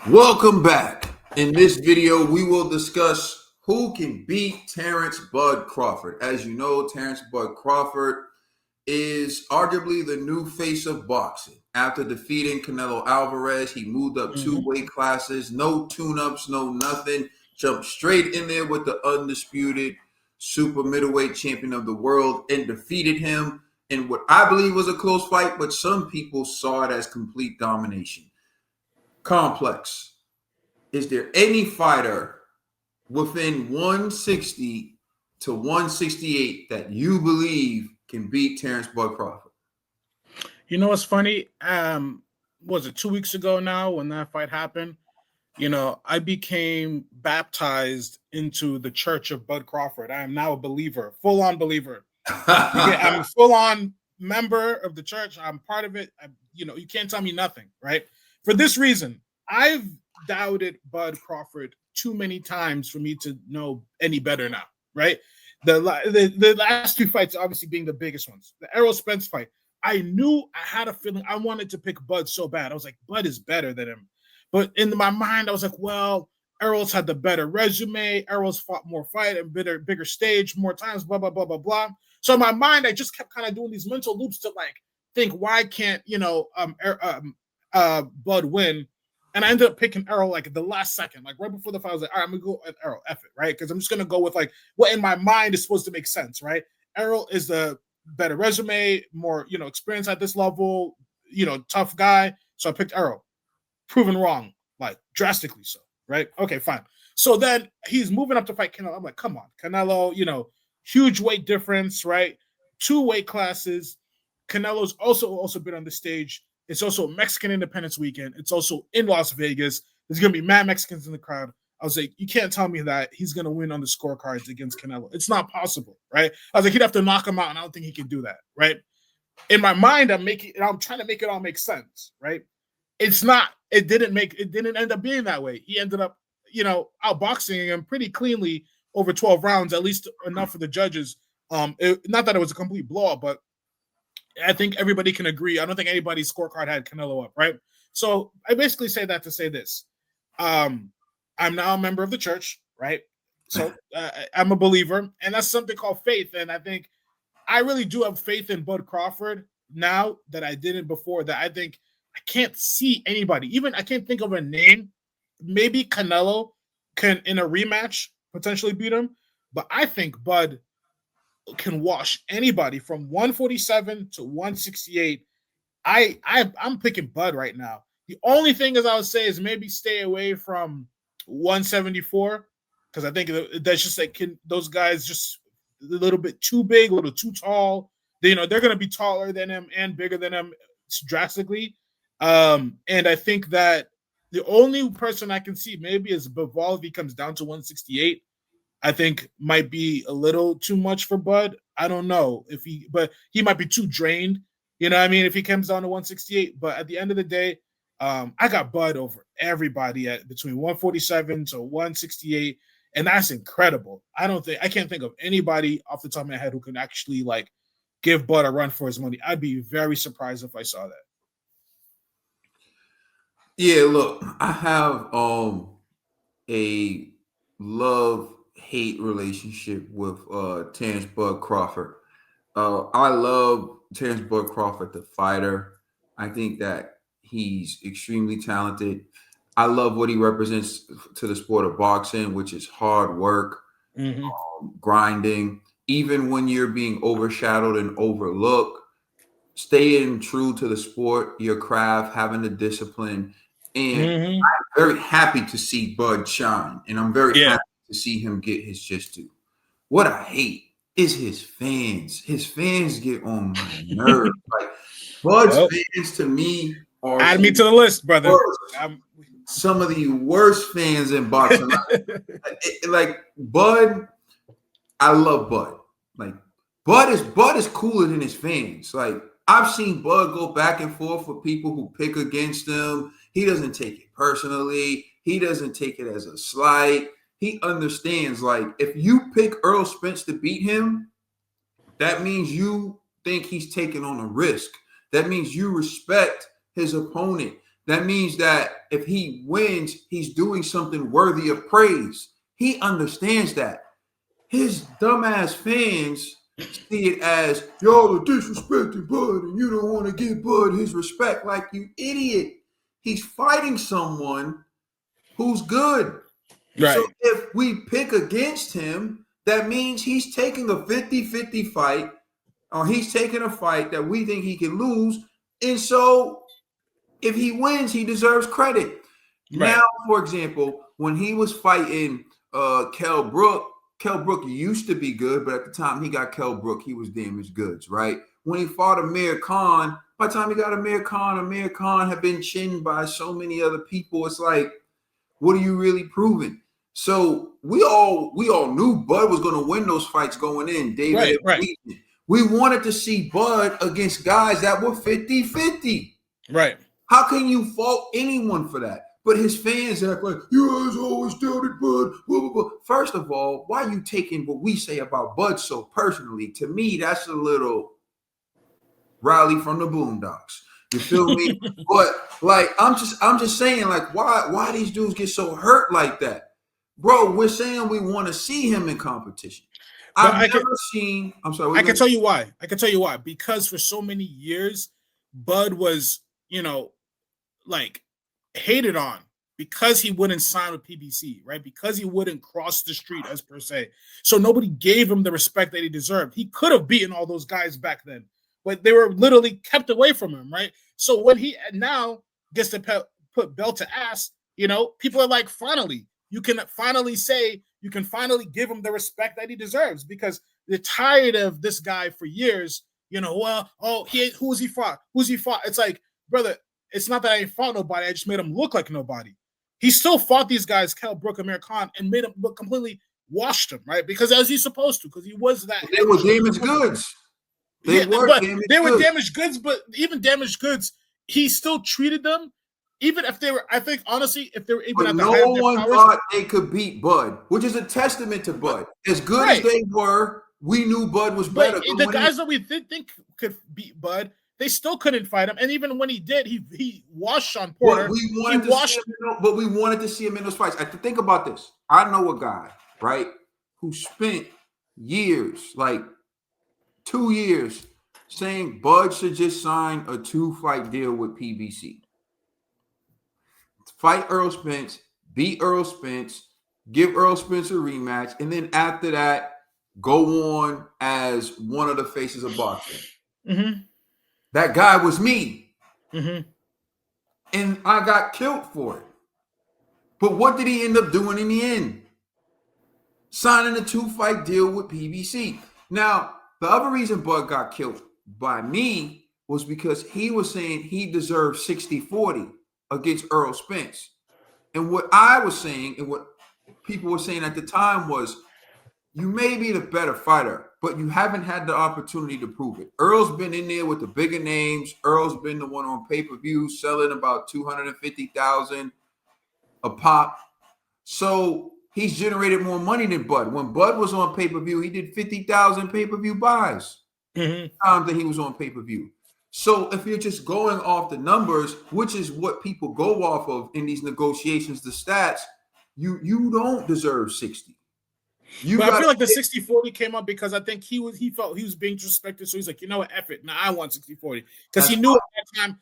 Welcome back. In this video, we will discuss who can beat Terence Bud Crawford. As you know, Terence Bud Crawford is arguably the new face of boxing. After defeating Canelo Alvarez, he moved up two weight classes, no tune-ups, no nothing. Jumped straight in there with the undisputed super middleweight champion of the world and defeated him in what I believe was a close fight, but some people saw it as complete domination. Complex. Is there any fighter within 160 to 168 that you believe can beat Terence Bud Crawford? You know what's funny? Was it 2 weeks ago now when that fight happened? You know, I became baptized into the Church of Bud Crawford. I am now a believer, full-on believer. I'm a full-on member of the church. I'm part of it. You can't tell me nothing, right? For this reason, I've doubted Bud Crawford too many times for me to know any better now, right? The last two fights obviously being the biggest ones. The Errol Spence fight, I knew I had a feeling I wanted to pick Bud so bad. I was like, Bud is better than him. But in my mind, I was like, well, Errol's had the better resume. Errol's fought more fight and bigger stage more times, blah, blah, blah, blah, blah. So in my mind, I just kept kind of doing these mental loops to think, why can't, Bud win? And I ended up picking Errol at the last second, right before the fight. I was like, all right, I'm going to go with Errol, F it, right? Because I'm just going to go with what in my mind is supposed to make sense, right? Errol is the better resume, more, experience at this level, tough guy. So I picked Errol. Proven wrong, drastically so, right? Okay, fine. So then he's moving up to fight Canelo. I'm like, come on, Canelo, huge weight difference, right? 2 weight classes. Canelo's also been on the stage. It's also Mexican Independence Weekend. It's also in Las Vegas. There's going to be mad Mexicans in the crowd. I was like, you can't tell me that he's going to win on the scorecards against Canelo. It's not possible, right? I was like, he'd have to knock him out, and I don't think he can do that, right? In my mind, I'm trying to make it all make sense, right? It's not. It didn't end up being that way. He ended up, outboxing him pretty cleanly over 12 rounds, at least enough for the judges. Not that it was a complete blowout, but I think everybody can agree. I don't think anybody's scorecard had Canelo up, right? So I basically say that to say this. I'm now a member of the church, right? So I'm a believer, and that's something called faith. And I think I really do have faith in Bud Crawford now that I didn't before. That I think I can't see anybody. Even I can't think of a name. Maybe Canelo can, in a rematch, potentially beat him. But I think Bud can wash anybody from 147 to 168. I'm picking Bud right now. The only thing is I would say is maybe stay away from 174 because I think that's just those guys just a little bit too big, a little too tall. They're going to be taller than him and bigger than him drastically. And I think that the only person I can see maybe is Bivol if he comes down to 168. I think might be a little too much for Bud. I don't know but he might be too drained. You know what I mean? If he comes down to 168, but at the end of the day, I got Bud over everybody at between 147 to 168, and that's incredible. I can't think of anybody off the top of my head who can actually give Bud a run for his money. I'd be very surprised if I saw that. Yeah, look, I have a love-hate relationship with Terence Bud Crawford. I love Terence Bud Crawford, the fighter. I think that he's extremely talented. I love what he represents to the sport of boxing, which is hard work, grinding. Even when you're being overshadowed and overlooked, staying true to the sport, your craft, having the discipline. And I'm very happy to see Bud shine. And I'm very happy to see him get his just due. What I hate is his fans. His fans get on my nerves. Bud's fans to me are add me to the list, brother. Some of the worst fans in boxing. Bud, I love Bud. Bud is cooler than his fans. I've seen Bud go back and forth with people who pick against him. He doesn't take it personally. He doesn't take it as a slight. He understands, if you pick Errol Spence to beat him, that means you think he's taking on a risk. That means you respect his opponent. That means that if he wins, he's doing something worthy of praise. He understands that. His dumbass fans see it as y'all are disrespecting Bud and you don't want to give Bud his respect. Like, you idiot. He's fighting someone who's good. Right. So if we pick against him, that means he's taking a 50-50 fight, or he's taking a fight that we think he can lose. And so if he wins, he deserves credit. Right. Now, for example, when he was fighting Kell Brook used to be good, but at the time he got Kell Brook, he was damaged goods, right? When he fought Amir Khan, by the time he got Amir Khan had been chinned by so many other people. It's like, what are you really proving? So we all knew Bud was going to win those fights going in. David, right. We wanted to see Bud against guys that were 50-50. Right. How can you fault anyone for that? But his fans act like, you guys always doubted Bud. Blah, blah, blah. First of all, why are you taking what we say about Bud so personally? To me, that's a little Riley from the Boondocks. You feel me? But like, I'm just saying, like, why these dudes get so hurt like that? Bro, we're saying we want to see him in competition. I can tell you why. Because for so many years, Bud was, like, hated on because he wouldn't sign with PBC, right? Because he wouldn't cross the street, as per se. So nobody gave him the respect that he deserved. He could have beaten all those guys back then, but they were literally kept away from him, right? So when he now gets to put belt to ass, people are like, finally, you can finally give him the respect that he deserves, because they're tired of this guy for years. Who's he fought? It's like, brother, it's not that I ain't fought nobody. I just made him look like nobody. He still fought these guys, Kell Brook, Amir Khan, and made him look completely washed him, right? Because as he's supposed to, because he was that. They were damaged goods. They were damaged goods, but even damaged goods, he still treated them. Even if they were, I think, honestly, if they were even at the height of their powers, thought they could beat Bud, which is a testament to Bud. As good as they were, we knew Bud was better. The guys that we think could beat Bud, they still couldn't fight him. And even when he did, he washed Sean Porter. But we wanted to see him in those fights. I have to think about this. I know a guy, right, who spent years, like 2 years, saying Bud should just sign a 2-fight deal with PBC. Fight Earl Spence, beat Earl Spence, give Earl Spence a rematch, and then after that, go on as one of the faces of boxing. Mm-hmm. That guy was me. Mm-hmm. And I got killed for it. But what did he end up doing in the end? Signing a 2-fight deal with PBC. Now, the other reason Bud got killed by me was because he was saying he deserved 60-40 against Earl Spence. And what I was saying and what people were saying at the time was, you may be the better fighter, but you haven't had the opportunity to prove it. Earl's been in there with the bigger names. Earl's been the one on pay-per-view selling about $250,000 a pop. So he's generated more money than Bud. When Bud was on pay-per-view, he did 50,000 pay-per-view buys. Time that he was on pay-per-view. So if you're just going off the numbers, which is what people go off of in these negotiations, the stats, you don't deserve 60. But I feel like the 60-40 came up because I think he felt he was being disrespected. So he's like, what, F it. Now I want 60-40. Because he knew at that time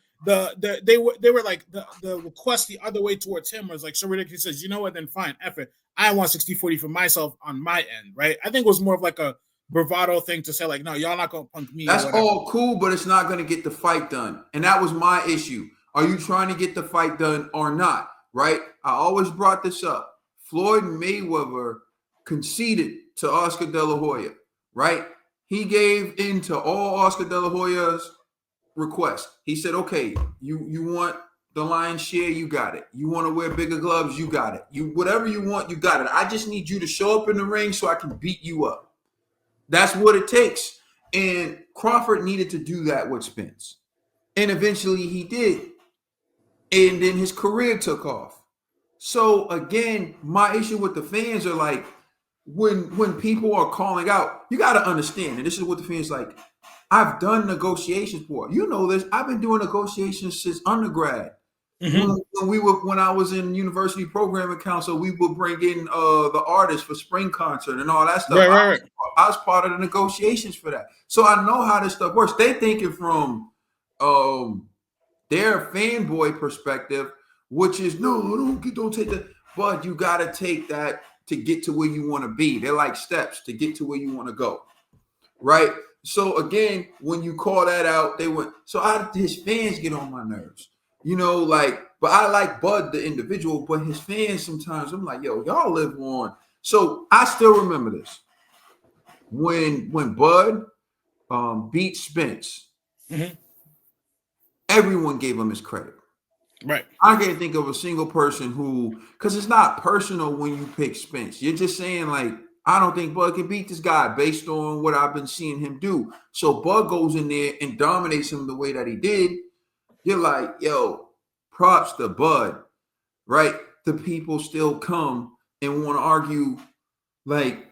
they were like the request the other way towards him was like so ridiculous. He says, you know what, then fine, F it. I want 60-40 for myself on my end, right? I think it was more of like a bravado thing to say, like, no, y'all not gonna punk me. That's all cool, but it's not gonna get the fight done. And that was my issue. Are you trying to get the fight done or not? Right? I always brought this up. Floyd Mayweather conceded to Oscar De La Hoya, right? He gave in to all Oscar De La Hoya's requests. He said, okay, you want the lion's share, you got it. You want to wear bigger gloves, you got it. You whatever you want, you got it. I just need you to show up in the ring so I can beat you up. That's what it takes. And Crawford needed to do that with Spence. And eventually he did. And then his career took off. So again, my issue with the fans are like, when people are calling out, you got to understand, and this is what the fans like, I've done negotiations for. You know this. I've been doing negotiations since undergrad. When I was in university programming council, we would bring in the artists for spring concert and all that stuff. Right. I was part of the negotiations for that, so I know how this stuff works. They thinking from their fanboy perspective, which is no, don't take that, but you got to take that to get to where you want to be. They're like steps to get to where you want to go, right? So again, when you call that out, his fans get on my nerves. But I like Bud the individual, but his fans sometimes I'm like, yo, y'all live on. So I still remember this. When Bud beat Spence, everyone gave him his credit. Right. I can't think of a single person because it's not personal when you pick Spence. You're just saying like, I don't think Bud can beat this guy based on what I've been seeing him do. So Bud goes in there and dominates him the way that he did. You're like, yo, props to Bud, right? The people still come and want to argue like,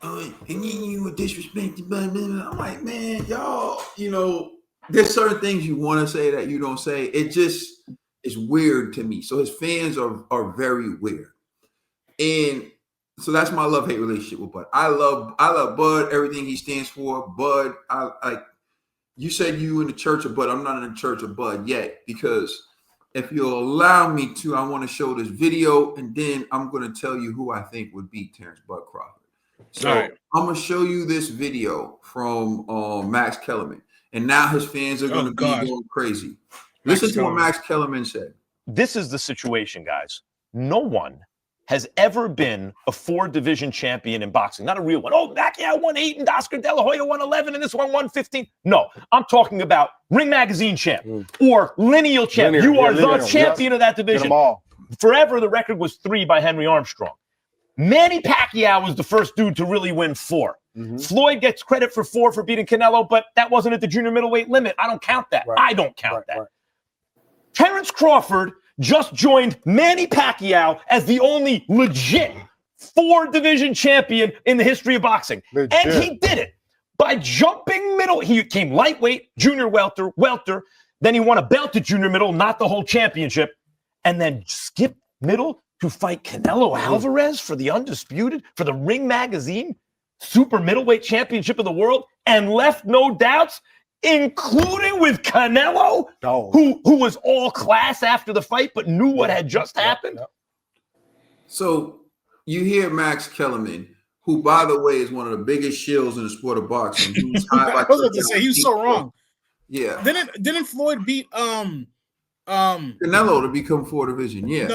and then you were disrespecting Bud. I'm like, man, y'all, there's certain things you want to say that you don't say. It just is weird to me. So his fans are very weird. And so that's my love-hate relationship with Bud. I love Bud, everything he stands for. Bud, you said you in the church of Bud. I'm not in the church of Bud yet, because if you'll allow me to, I want to show this video, and then I'm going to tell you who I think would beat Terence Bud Crawford. So I'm going to show you this video from Max Kellerman, and now his fans are going to be going crazy. Listen to what Max Kellerman said. This is the situation, guys. No one has ever been a 4-division champion in boxing. Not a real one. Oh, Pacquiao won 8 and Oscar De La Hoya won 11 and this one won 15. No, I'm talking about Ring Magazine champ or lineal champ. You are the champion of that division. Forever, the record was 3 by Henry Armstrong. Manny Pacquiao was the first dude to really win 4. Floyd gets credit for 4 for beating Canelo, but that wasn't at the junior middleweight limit. I don't count that. I don't count that. Terence Crawford just joined Manny Pacquiao as the only legit 4-division champion in the history of boxing. And he did it by jumping middle. He came lightweight, junior welter. Then he won a belt at junior middle, not the whole championship. And then skipped middle to fight Canelo Alvarez for the undisputed, for the Ring Magazine super middleweight championship of the world, and left no doubts, including with Canelo, who was all class after the fight, but knew what had just happened. So you hear Max Kellerman, who, by the way, is one of the biggest shills in the sport of boxing. I was about to say, he was so wrong. Yeah. Didn't Floyd beat Canelo to become 4-division? Yeah.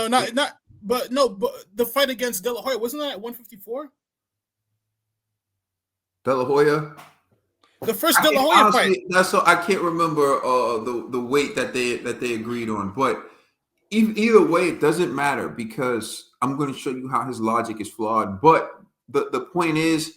But the fight against De La Hoya, wasn't that at 154? De La Hoya? The first De La Hoya fight. I can't remember the weight that they agreed on, but either way, it doesn't matter, because I'm going to show you how his logic is flawed. But the point is,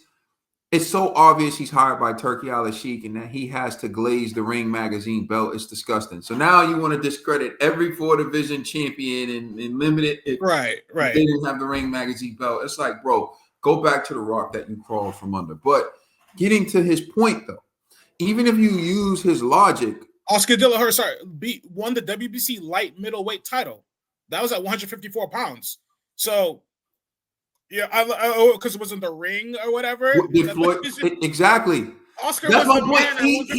it's so obvious he's hired by Turki Al-Sheikh and that he has to glaze the Ring Magazine belt. It's disgusting. So now you want to discredit every 4-division champion and limit it. Right. They didn't have the Ring Magazine belt. It's like, bro, go back to the rock that you crawled from under. But getting to his point, though, even if you use his logic, Oscar De La Hoya, won the WBC light middleweight title. That was at 154 pounds. So, yeah, because it was in the ring or whatever. Exactly. Oscar That's was my point.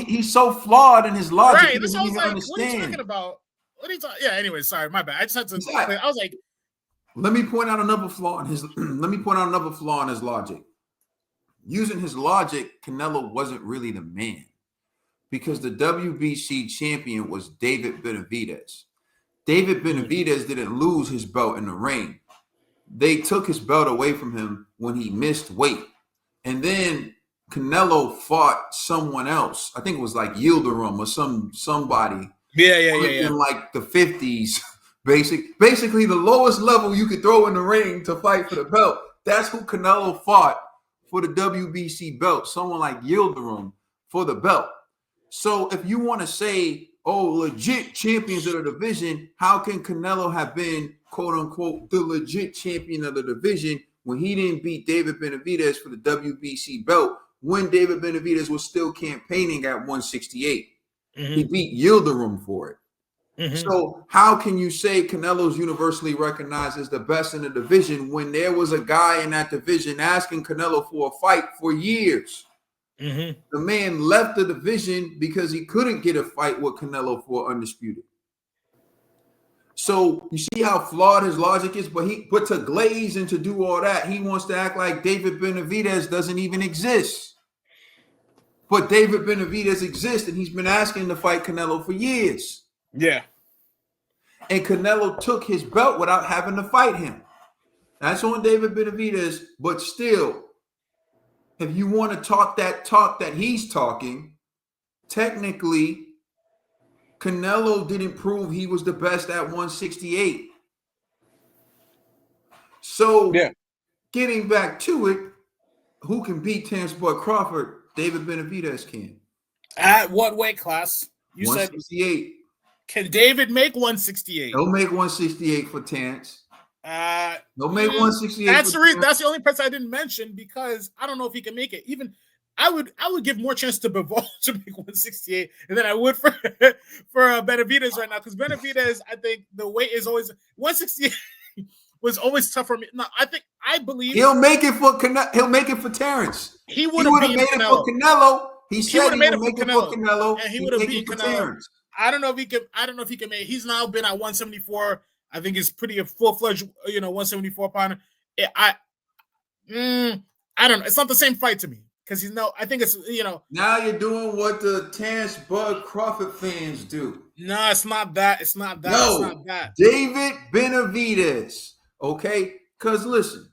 He's so flawed in his logic. Right. That's what I was like, what are you talking about? What are you talking? Yeah. Anyway, sorry, my bad. I just had to. Exactly. I was like, let me point out another flaw in his. Let me point out another flaw in his logic. Using his logic, Canelo wasn't really the man, because the WBC champion was David Benavidez. David Benavidez didn't lose his belt in the ring. They took his belt away from him when he missed weight. And then Canelo fought someone else. I think it was like Yildirim or somebody. Yeah. In like the 50s. Basically the lowest level you could throw in the ring to fight for the belt. That's who Canelo fought for the WBC belt. Someone like Yildirim for the belt. So if you want to say, legit champions of the division, how can Canelo have been, quote unquote, the legit champion of the division when he didn't beat David Benavidez for the WBC belt when David Benavidez was still campaigning at 168? He beat Yildirim for it. So how can you say Canelo's universally recognized as the best in the division when there was a guy in that division asking Canelo for a fight for years? The man left the division because he couldn't get a fight with Canelo for undisputed. So you see how flawed his logic is, but to glaze and to do all that, he wants to act like David Benavidez doesn't even exist. But David Benavidez exists, and he's been asking to fight Canelo for years. Yeah. And Canelo took his belt without having to fight him. That's on David Benavidez, but still, if you want to talk that he's talking, technically, Canelo didn't prove he was the best at 168. So, getting back to it, who can beat Terence Bud Crawford? David Benavidez can. At what weight class? You 168. Said, can David make 168? He'll make 168 for Terence. He'll make 168. That's the only person I didn't mention because I don't know if he can make it. Even I would give more chance to Bivol to make 168 than I would for Benavidez right now because Benavidez, I think the weight is always 168 was always tough for me. No, I believe he'll make it for He'll make it for Terence. He would have made it for Canelo. He said he would make it for Canelo, and he would have beat Canelo. Terence. I don't know if he can make. He's now been at 174. I think it's pretty a full-fledged, 174 pounder. I don't know. It's not the same fight to me because I think it's Now you're doing what the Terence Bud Crawford fans do. No, it's not that. It's not that. No, it's not that. David Benavidez. Okay, because listen,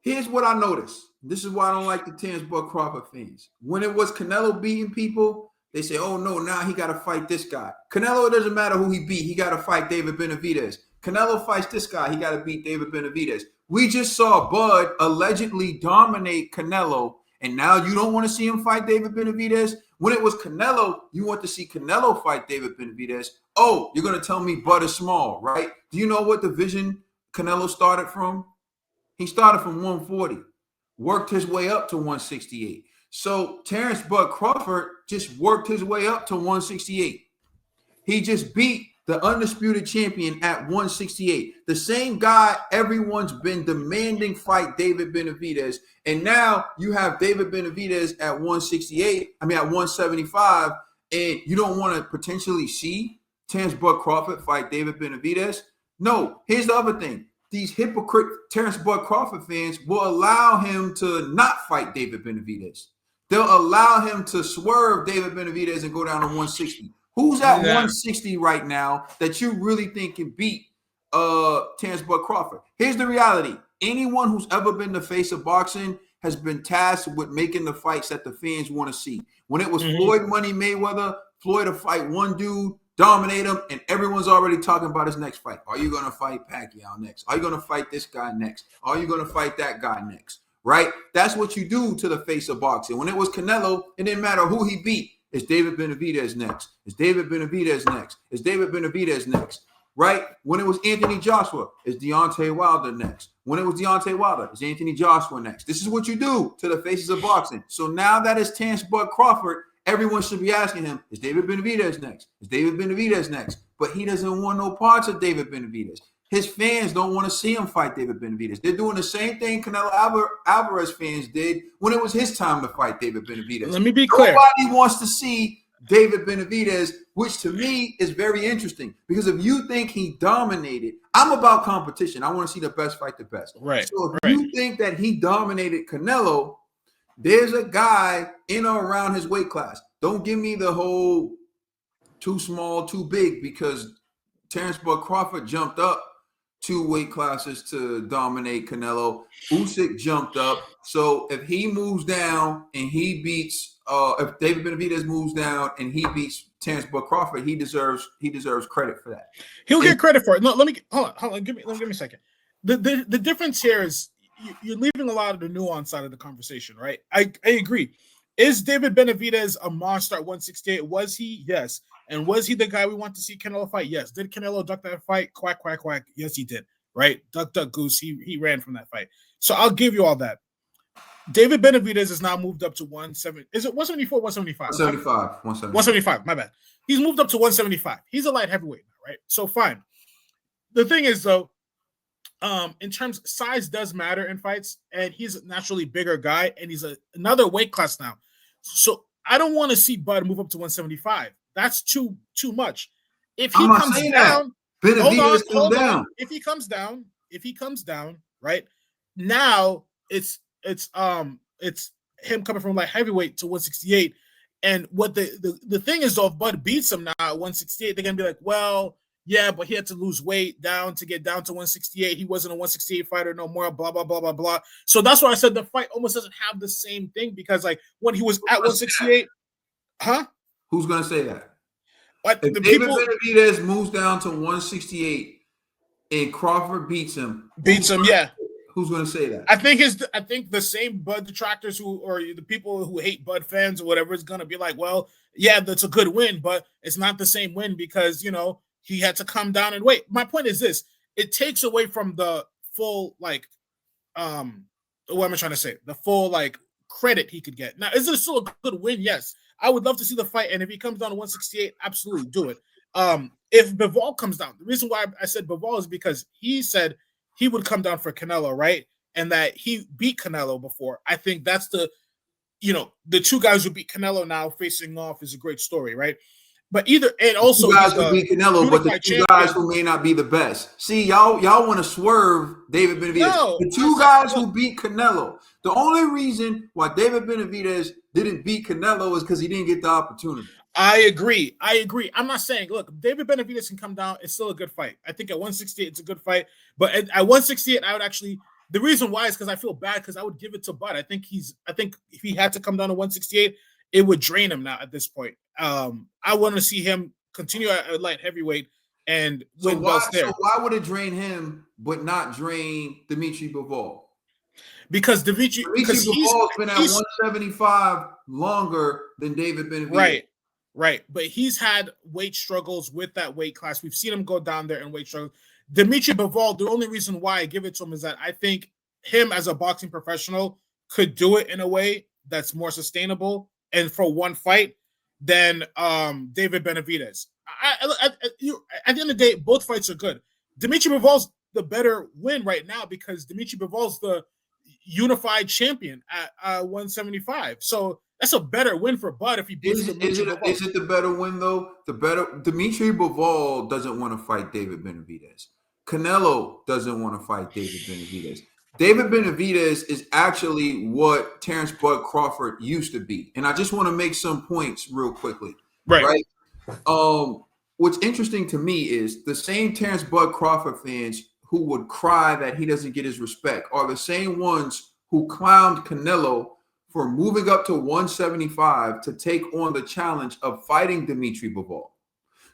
here's what I noticed. This is why I don't like the Terence Bud Crawford fans. When it was Canelo beating people, they say, "Oh no, now he got to fight this guy." Canelo, it doesn't matter who he beat. He got to fight David Benavidez. Canelo fights this guy. He got to beat David Benavidez. We just saw Bud allegedly dominate Canelo, and now you don't want to see him fight David Benavidez? When it was Canelo, you want to see Canelo fight David Benavidez. Oh, you're going to tell me Bud is small, right? Do you know what division Canelo started from? He started from 140, worked his way up to 168. So Terence Bud Crawford just worked his way up to 168. He just beat the undisputed champion at 168. The same guy everyone's been demanding fight David Benavidez. And now you have David Benavidez at 168, at 175, and you don't want to potentially see Terence Bud Crawford fight David Benavidez? No, here's the other thing. These hypocrite Terence Bud Crawford fans will allow him to not fight David Benavidez. They'll allow him to swerve David Benavidez and go down to 160. Who's at 160 right now that you really think can beat Terence Bud Crawford? Here's the reality. Anyone who's ever been the face of boxing has been tasked with making the fights that the fans want to see. When it was Floyd Money Mayweather, Floyd to fight one dude, dominate him, and everyone's already talking about his next fight. Are you going to fight Pacquiao next? Are you going to fight this guy next? Are you going to fight that guy next? Right? That's what you do to the face of boxing. When it was Canelo, it didn't matter who he beat. Is David Benavidez next? Is David Benavidez next? Is David Benavidez next? Right? When it was Anthony Joshua, is Deontay Wilder next? When it was Deontay Wilder, is Anthony Joshua next? This is what you do to the faces of boxing. So now that it's Terence Bud Crawford, everyone should be asking him, is David Benavidez next? Is David Benavidez next? But he doesn't want no parts of David Benavidez. His fans don't want to see him fight David Benavidez. They're doing the same thing Canelo Alvarez fans did when it was his time to fight David Benavidez. Let me be clear. Nobody wants to see David Benavidez, which to me is very interesting because if you think he dominated, I'm about competition. I want to see the best fight the best. Right. So if you think that he dominated Canelo, there's a guy in or around his weight class. Don't give me the whole too small, too big, because Terence Bud Crawford jumped up 2 weight classes to dominate Canelo. Usyk jumped up. So if he moves down and he beats, if David Benavidez moves down and he beats Terence Bud Crawford, he deserves credit for that. He'll get credit for it. No, let me hold on. Give me a second. The difference here is you're leaving a lot of the nuance out of the conversation, right? I agree. Is David Benavidez a monster at 168? Was he? Yes. And was he the guy we want to see Canelo fight? Yes. Did Canelo duck that fight? Quack, quack, quack. Yes, he did. Right? Duck, duck, goose. He ran from that fight. So I'll give you all that. David Benavidez has now moved up to 170. Is it 174, 175? 175. 175. My bad. He's moved up to 175. He's a light heavyweight, right? So fine. The thing is, though, in terms size does matter in fights, and he's a naturally bigger guy, and he's another weight class now. So I don't want to see Bud move up to 175. That's too much. If he I'm not comes saying down, that. Benavidez hold come down. on. If he comes down, right now it's him coming from like heavyweight to 168. And what the thing is, though, if Bud beats him now at 168, they're gonna be like, well, yeah, but he had to lose weight down to get down to 168. He wasn't a 168 fighter no more, blah, blah, blah, blah, blah. So that's why I said the fight almost doesn't have the same thing, because like when he was at 168, Who's going to say that? But If the David people Benavidez moves down to 168 and Crawford beats him, yeah. Who's going to say that? I think the same Bud detractors or the people who hate Bud fans or whatever is going to be like, well, yeah, that's a good win, but it's not the same win because, he had to come down and wait. My point is this: it takes away from the full, like, what am I trying to say? The full, like, credit he could get. Now, is it still a good win? Yes. I would love to see the fight, and if he comes down to 168, absolutely do it. If Bivol comes down, the reason why I said Bivol is because he said he would come down for Canelo, right? And that he beat Canelo before. I think that's the two guys who beat Canelo now facing off is a great story, right? But also two guys who beat Canelo, but the two guys who may not be the best. See, y'all want to swerve David Benavidez. No, the two guys who beat Canelo. The only reason why David Benavidez didn't beat Canelo is because he didn't get the opportunity. I agree. I'm not saying, look, David Benavidez can come down. It's still a good fight. I think at 168, it's a good fight. But at 168, I would actually. The reason why is because I feel bad because I would give it to Bud. I think if he had to come down to 168, it would drain him now at this point. I want to see him continue at light heavyweight and win belts there. So why would it drain him but not drain Dimitri Bivol? Because Dimitri Bivol's been at 175 longer than David Benavidez. Right. But he's had weight struggles with that weight class. We've seen him go down there in weight struggles. Dimitri Bivol, the only reason why I give it to him is that I think him as a boxing professional could do it in a way that's more sustainable and for one fight than David Benavidez. At the end of the day, both fights are good. Dimitri Bivol's the better win right now because Dimitri Bivol's the unified champion at 175. So that's a better win for Bud if he beats Dimitri Bivol. Is it the better win, though? Dimitri Bivol doesn't want to fight David Benavidez. Canelo doesn't want to fight David Benavidez. David Benavidez is actually what Terence Bud Crawford used to be. And I just want to make some points real quickly. Right? What's interesting to me is the same Terence Bud Crawford fans who would cry that he doesn't get his respect are the same ones who clowned Canelo for moving up to 175 to take on the challenge of fighting Dimitri Bivol.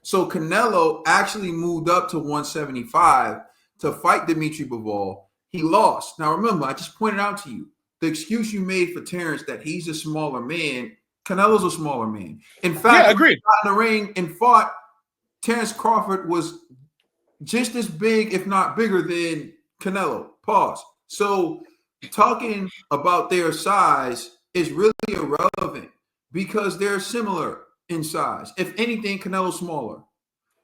So Canelo actually moved up to 175 to fight Dimitri Bivol. He lost. Now, remember, I just pointed out to you, the excuse you made for Terence that he's a smaller man, Canelo's a smaller man. In fact, agreed. He got in the ring and fought, Terence Crawford was just as big, if not bigger than Canelo. Pause. So talking about their size is really irrelevant because they're similar in size. If anything, Canelo's smaller.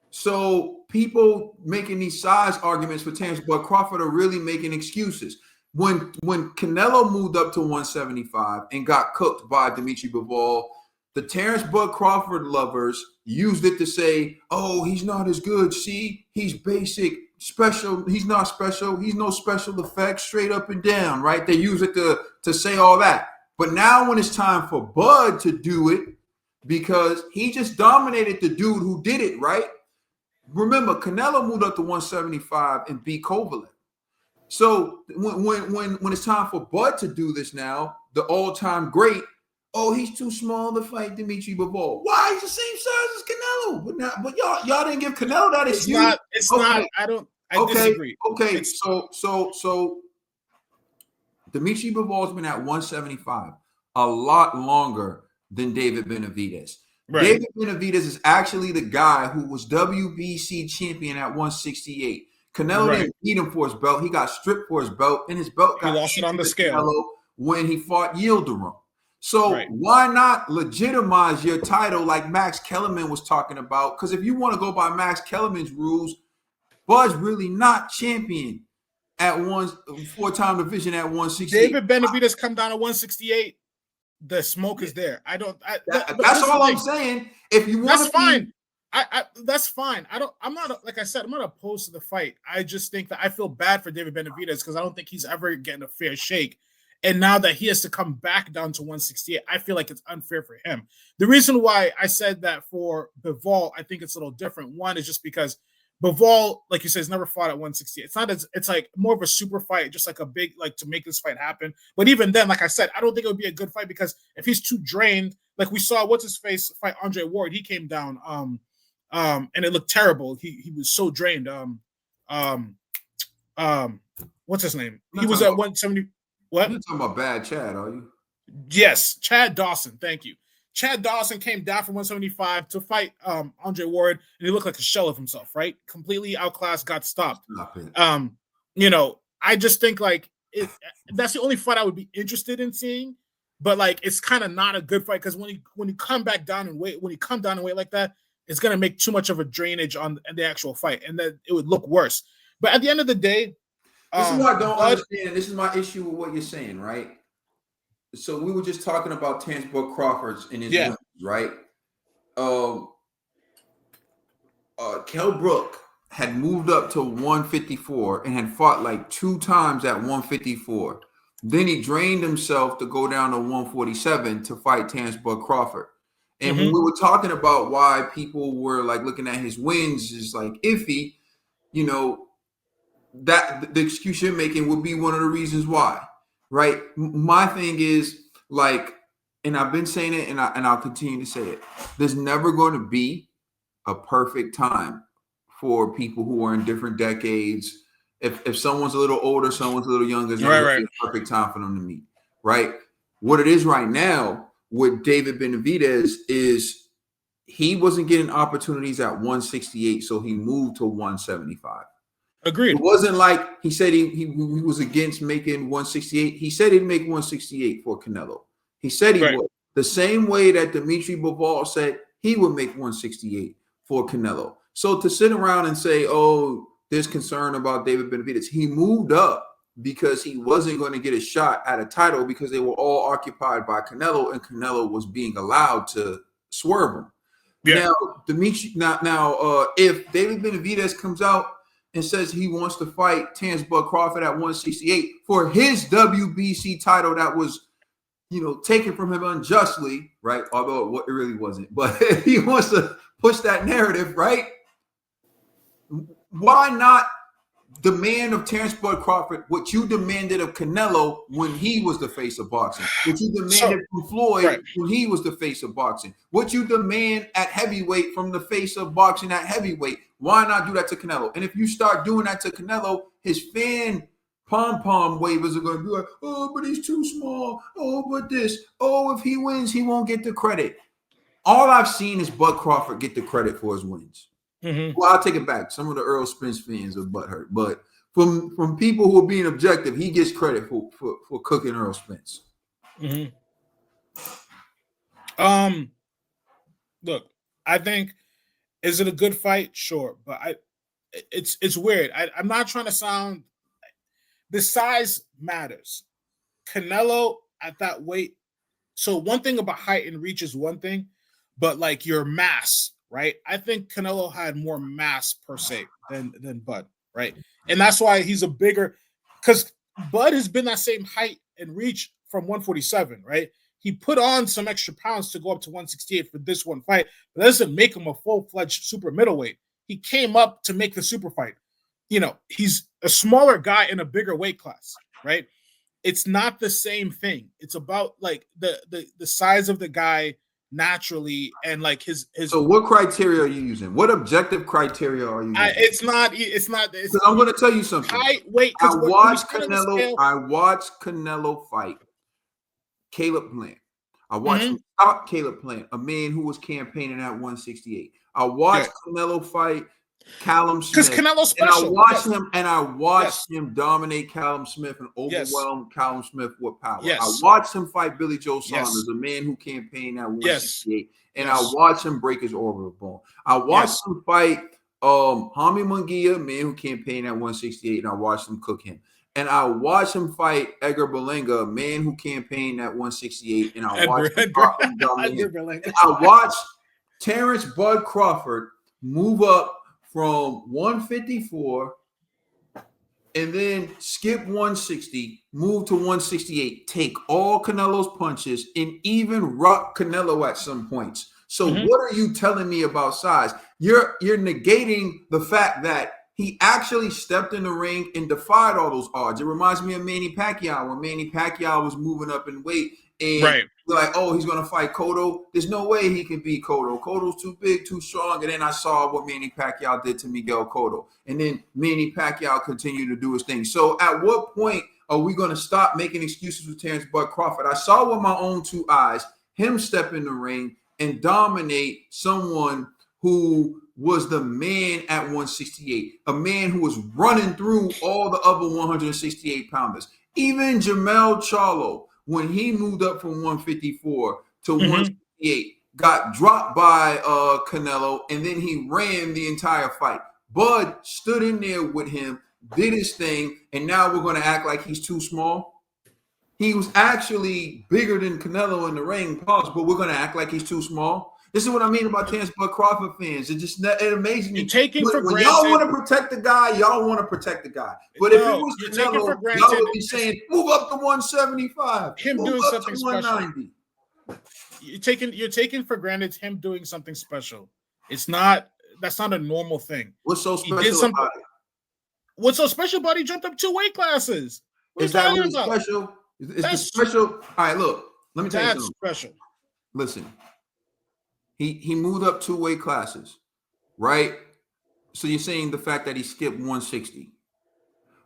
So people making these size arguments for Terence Bud Crawford are really making excuses. When Canelo moved up to 175 and got cooked by Dimitri Bivol, the Terence Bud Crawford lovers used it to say, oh, he's not as good. See, he's basic, special. He's not special. He's no special effects, straight up and down, right? They use it to say all that. But now when it's time for Bud to do it, because he just dominated the dude who did it, right? Remember, Canelo moved up to 175 and beat Kovalev. So when it's time for Bud to do this now, the all-time great, oh, he's too small to fight Dimitri Bivol. Why? He's the same size as Canelo. But y'all didn't give Canelo that excuse. It's not. I disagree. Okay. So Dimitri Bivol's been at 175 a lot longer than David Benavidez. Right. David Benavidez is actually the guy who was WBC champion at 168. Canelo didn't beat him for his belt. He got stripped for his belt, and his belt got lost it on the scale when he fought Yildirim. So why not legitimize your title like Max Kellerman was talking about? Because if you want to go by Max Kellerman's rules, Bud's really not champion at 4-time division at 168. David Benavidez come down to 168. The smoke is there. That's all I'm saying. If you want, that's fine. That's fine. I'm not, like I said, I'm not opposed to the fight. I just think that I feel bad for David Benavidez because I don't think he's ever getting a fair shake. And now that he has to come back down to 168, I feel like it's unfair for him. The reason why I said that for Bivol, I think it's a little different. One is just because Bivol, like you said, has never fought at 168. It's not as, it's like more of a super fight, just like a big, like to make this fight happen. But even then, like I said, I don't think it would be a good fight because if he's too drained, like we saw what's his face fight Andre Ward, he came down and it looked terrible. He was so drained. What's his name? He was at 170. What? You're talking about Bad Chad, are you? Yes, Chad Dawson. Thank you. Chad Dawson came down from 175 to fight Andre Ward, and he looked like a shell of himself, right? Completely outclassed, got stopped. You know, I just think like that's the only fight I would be interested in seeing, but like it's kind of not a good fight because when you come back down and weight, when you come down and weight like that, it's gonna make too much of a drainage on the actual fight, and then it would look worse. But at the end of the day, this is what I don't understand. This is my issue with what you're saying, right? So we were just talking about Terence Bud Crawford's in his wins, right? Kell Brook had moved up to 154 and had fought like 2 times at 154. Then he drained himself to go down to 147 to fight Terence Bud Crawford. And when we were talking about why people were like looking at his wins is like iffy, you know, that the excuse you're making would be one of the reasons why, right? My thing is like, and I've been saying it and I'll continue to say it. There's never going to be a perfect time for people who are in different decades. If someone's a little older, someone's a little younger, it's never going to be a perfect time for them to meet, right? What it is right now with David Benavidez is he wasn't getting opportunities at 168, so he moved to 175. Agreed. It wasn't like he said he was against making 168. He said he'd make 168 for Canelo. He said he would. The same way that Dimitri Bivol said he would make 168 for Canelo. So to sit around and say, oh, there's concern about David Benavidez, he moved up because he wasn't going to get a shot at a title because they were all occupied by Canelo and Canelo was being allowed to swerve him. Now, Dimitri, if David Benavidez comes out and says he wants to fight Terence Bud Crawford at 168 for his WBC title that was, you know, taken from him unjustly, right? Although it really wasn't, but if he wants to push that narrative, right? Why not demand of Terence Bud Crawford what you demanded of Canelo when he was the face of boxing, what you demanded from Floyd when he was the face of boxing, what you demand at heavyweight from the face of boxing at heavyweight? Why not do that to Canelo? And if you start doing that to Canelo, his fan pom-pom wavers are going to be like, oh, but he's too small. Oh, but this. Oh, if he wins, he won't get the credit. All I've seen is Bud Crawford get the credit for his wins. Well, I'll take it back. Some of the Earl Spence fans are butthurt, but from people who are being objective, he gets credit for cooking Earl Spence. Look, I think, is it a good fight? Sure, but it's weird. I'm not trying to sound. The size matters. Canelo at that weight. So one thing about height and reach is one thing, but like your mass. Right, I think Canelo had more mass per se than Bud, right, and that's why he's a bigger. Because Bud has been that same height and reach from 147, right? He put on some extra pounds to go up to 168 for this one fight, but that doesn't make him a full-fledged super middleweight. He came up to make the super fight. You know, he's a smaller guy in a bigger weight class, right? It's not the same thing. It's about like the size of the guy naturally and like his. So what criteria are you using? What objective criteria are you using? It's not I'm going to tell you something. Height, weight. I watched Canelo fight Caleb Plant. I watched him stop Caleb Plant, a man who was campaigning at 168. I watched Canelo fight Callum Because Smith. Canelo's And special. I watched him dominate Callum Smith and overwhelm Callum Smith with power. Yes. I watched him fight Billy Joe Yes. Saunders, a man who campaigned at Yes. 168. And Yes. I watched him break his orbital bone. I watched him fight Hami Munguia, a man who campaigned at 168, and I watched him cook him. And I watched him fight Edgar Berlanga, a man who campaigned at 168, and I watched him dominate him. And I watched Terence Bud Crawford move up from 154 and then skip 160, move to 168, take all Canelo's punches, and even rock Canelo at some points. So what are you telling me about size? You're negating the fact that he actually stepped in the ring and defied all those odds. It reminds me of Manny Pacquiao when Manny Pacquiao was moving up in weight and we're like, oh, he's going to fight Cotto. There's no way he can beat Cotto. Cotto's too big, too strong. And then I saw what Manny Pacquiao did to Miguel Cotto. And then Manny Pacquiao continued to do his thing. So at what point are we going to stop making excuses with Terence Bud Crawford? I saw with my own two eyes him step in the ring and dominate someone who was the man at 168, a man who was running through all the other 168 pounders. Even Jamel Charlo, when he moved up from 154 to 168, got dropped by Canelo, and then he ran the entire fight. Bud stood in there with him, did his thing, and now we're going to act like he's too small. He was actually bigger than Canelo in the ring, but we're going to act like he's too small. This is what I mean about Terence Bud Crawford fans. It amazes me. When y'all want to protect the guy, y'all want to protect the guy. But if it was Canelo, y'all would be saying, move up to 175. Him doing something special. You're taking for granted him doing something special. That's not a normal thing. What's so special about it? What's so special about it? He jumped up 2 weight classes. Is that really special? It's special. All right, look. Let me tell you something. That's special. Listen. He moved up 2 weight classes, right? So you're saying the fact that he skipped 160.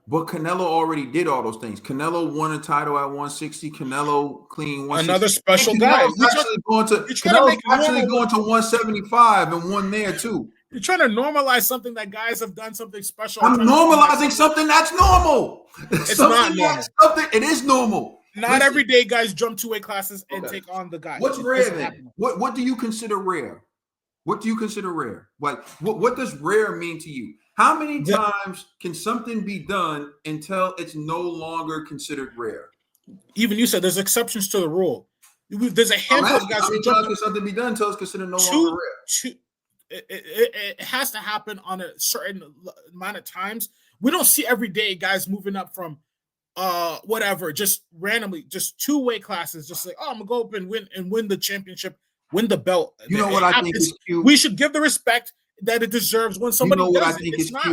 But Canelo already did all those things. Canelo won a title at 160. Canelo clean 160. Another special guy. Canelo's actually going to 175 and won there too. You're trying to normalize something that guys have done something special. I'm normalizing something that's normal. It's not normal. It is normal. Not every day guys jump 2 weight classes and take on the guy. What's rare then? What do you consider rare? What do you consider rare? What does rare mean to you? How many times can something be done until it's no longer considered rare? Even you said there's exceptions to the rule. There's a handful of guys who jump. Can something be done until it's considered no longer rare? It has to happen on a certain amount of times. We don't see every day guys moving up from whatever, just randomly, just 2 weight classes, just like, oh, I'm gonna go up and win the championship, win the belt. You know what I think is cute? We should give the respect that it deserves when somebody does it. Cute? It's not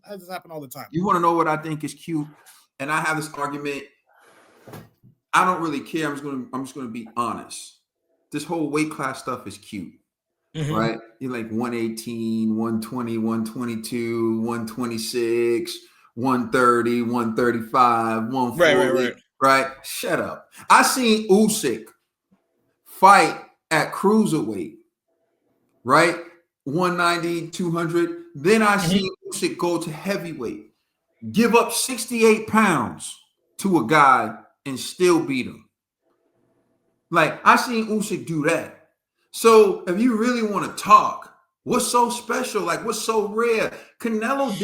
doesn't happen all the time. You want to know what I think is cute? And I have this argument. I don't really care. I'm just gonna be honest. This whole weight class stuff is cute. Right? You're like 118, 120, 122, 126, 130, 135, 140. Right? Shut up. I seen Usyk fight at cruiserweight, right? 190, 200. Then I seen Usyk go to heavyweight, give up 68 pounds to a guy and still beat him. Like, I seen Usyk do that. So if you really want to talk, what's so special? Like, what's so rare? Canelo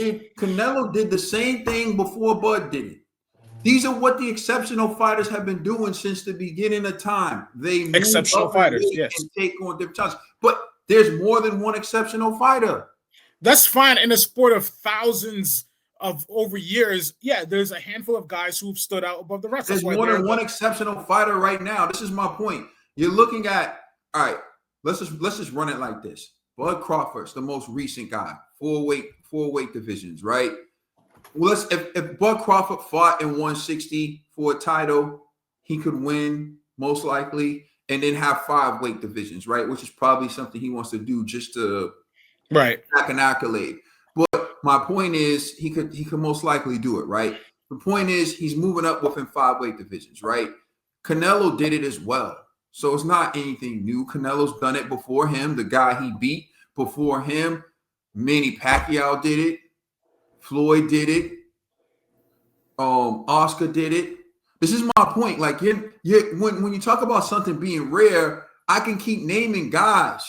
did the same thing before Bud did it. These are what the exceptional fighters have been doing since the beginning of time. They move exceptional fighters, yes, and take on different challenges. But there's more than one exceptional fighter. That's fine in a sport of thousands of over years. Yeah, there's a handful of guys who've stood out above the rest. There's more than one exceptional fighter right now. This is my point. You're looking at, all right, let's just run it like this. Bud Crawford's the most recent guy, four weight divisions, right? Well, if Bud Crawford fought in 160 for a title, he could win most likely, and then have 5 weight divisions, right? Which is probably something he wants to do just to back an accolade. But my point is, he could most likely do it, right? The point is, he's moving up within 5 weight divisions, right? Canelo did it as well. So it's not anything new. Canelo's done it before him. The guy he beat before him Manny Pacquiao did it. Floyd did it. Oscar did it. This is my point. Like when you talk about something being rare, I can keep naming guys.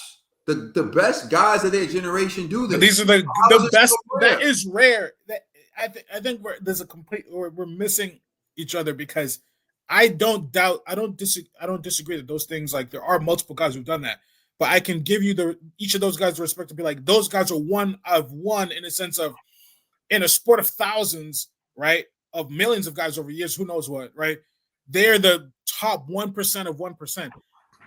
The best guys of their generation do this. But these are the best. So that is rare. That I think we're missing each other, because I don't disagree that those things, like, there are multiple guys who've done that. But I can give you each of those guys the respect to be like, those guys are one of one, in a sense of, in a sport of thousands, right? Of millions of guys over years, who knows what, right? They're the top 1% of 1%.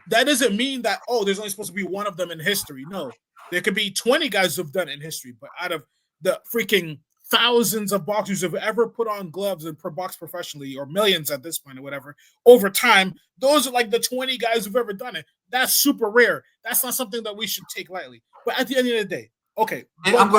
That doesn't mean that, there's only supposed to be one of them in history. No, there could be 20 guys who've done it in history, but out of the freaking thousands of boxers who've ever put on gloves and boxed professionally, or millions at this point or whatever, over time, those are like the 20 guys who've ever done it. That's super rare. That's not something that we should take lightly. But at the end of the day, okay. Let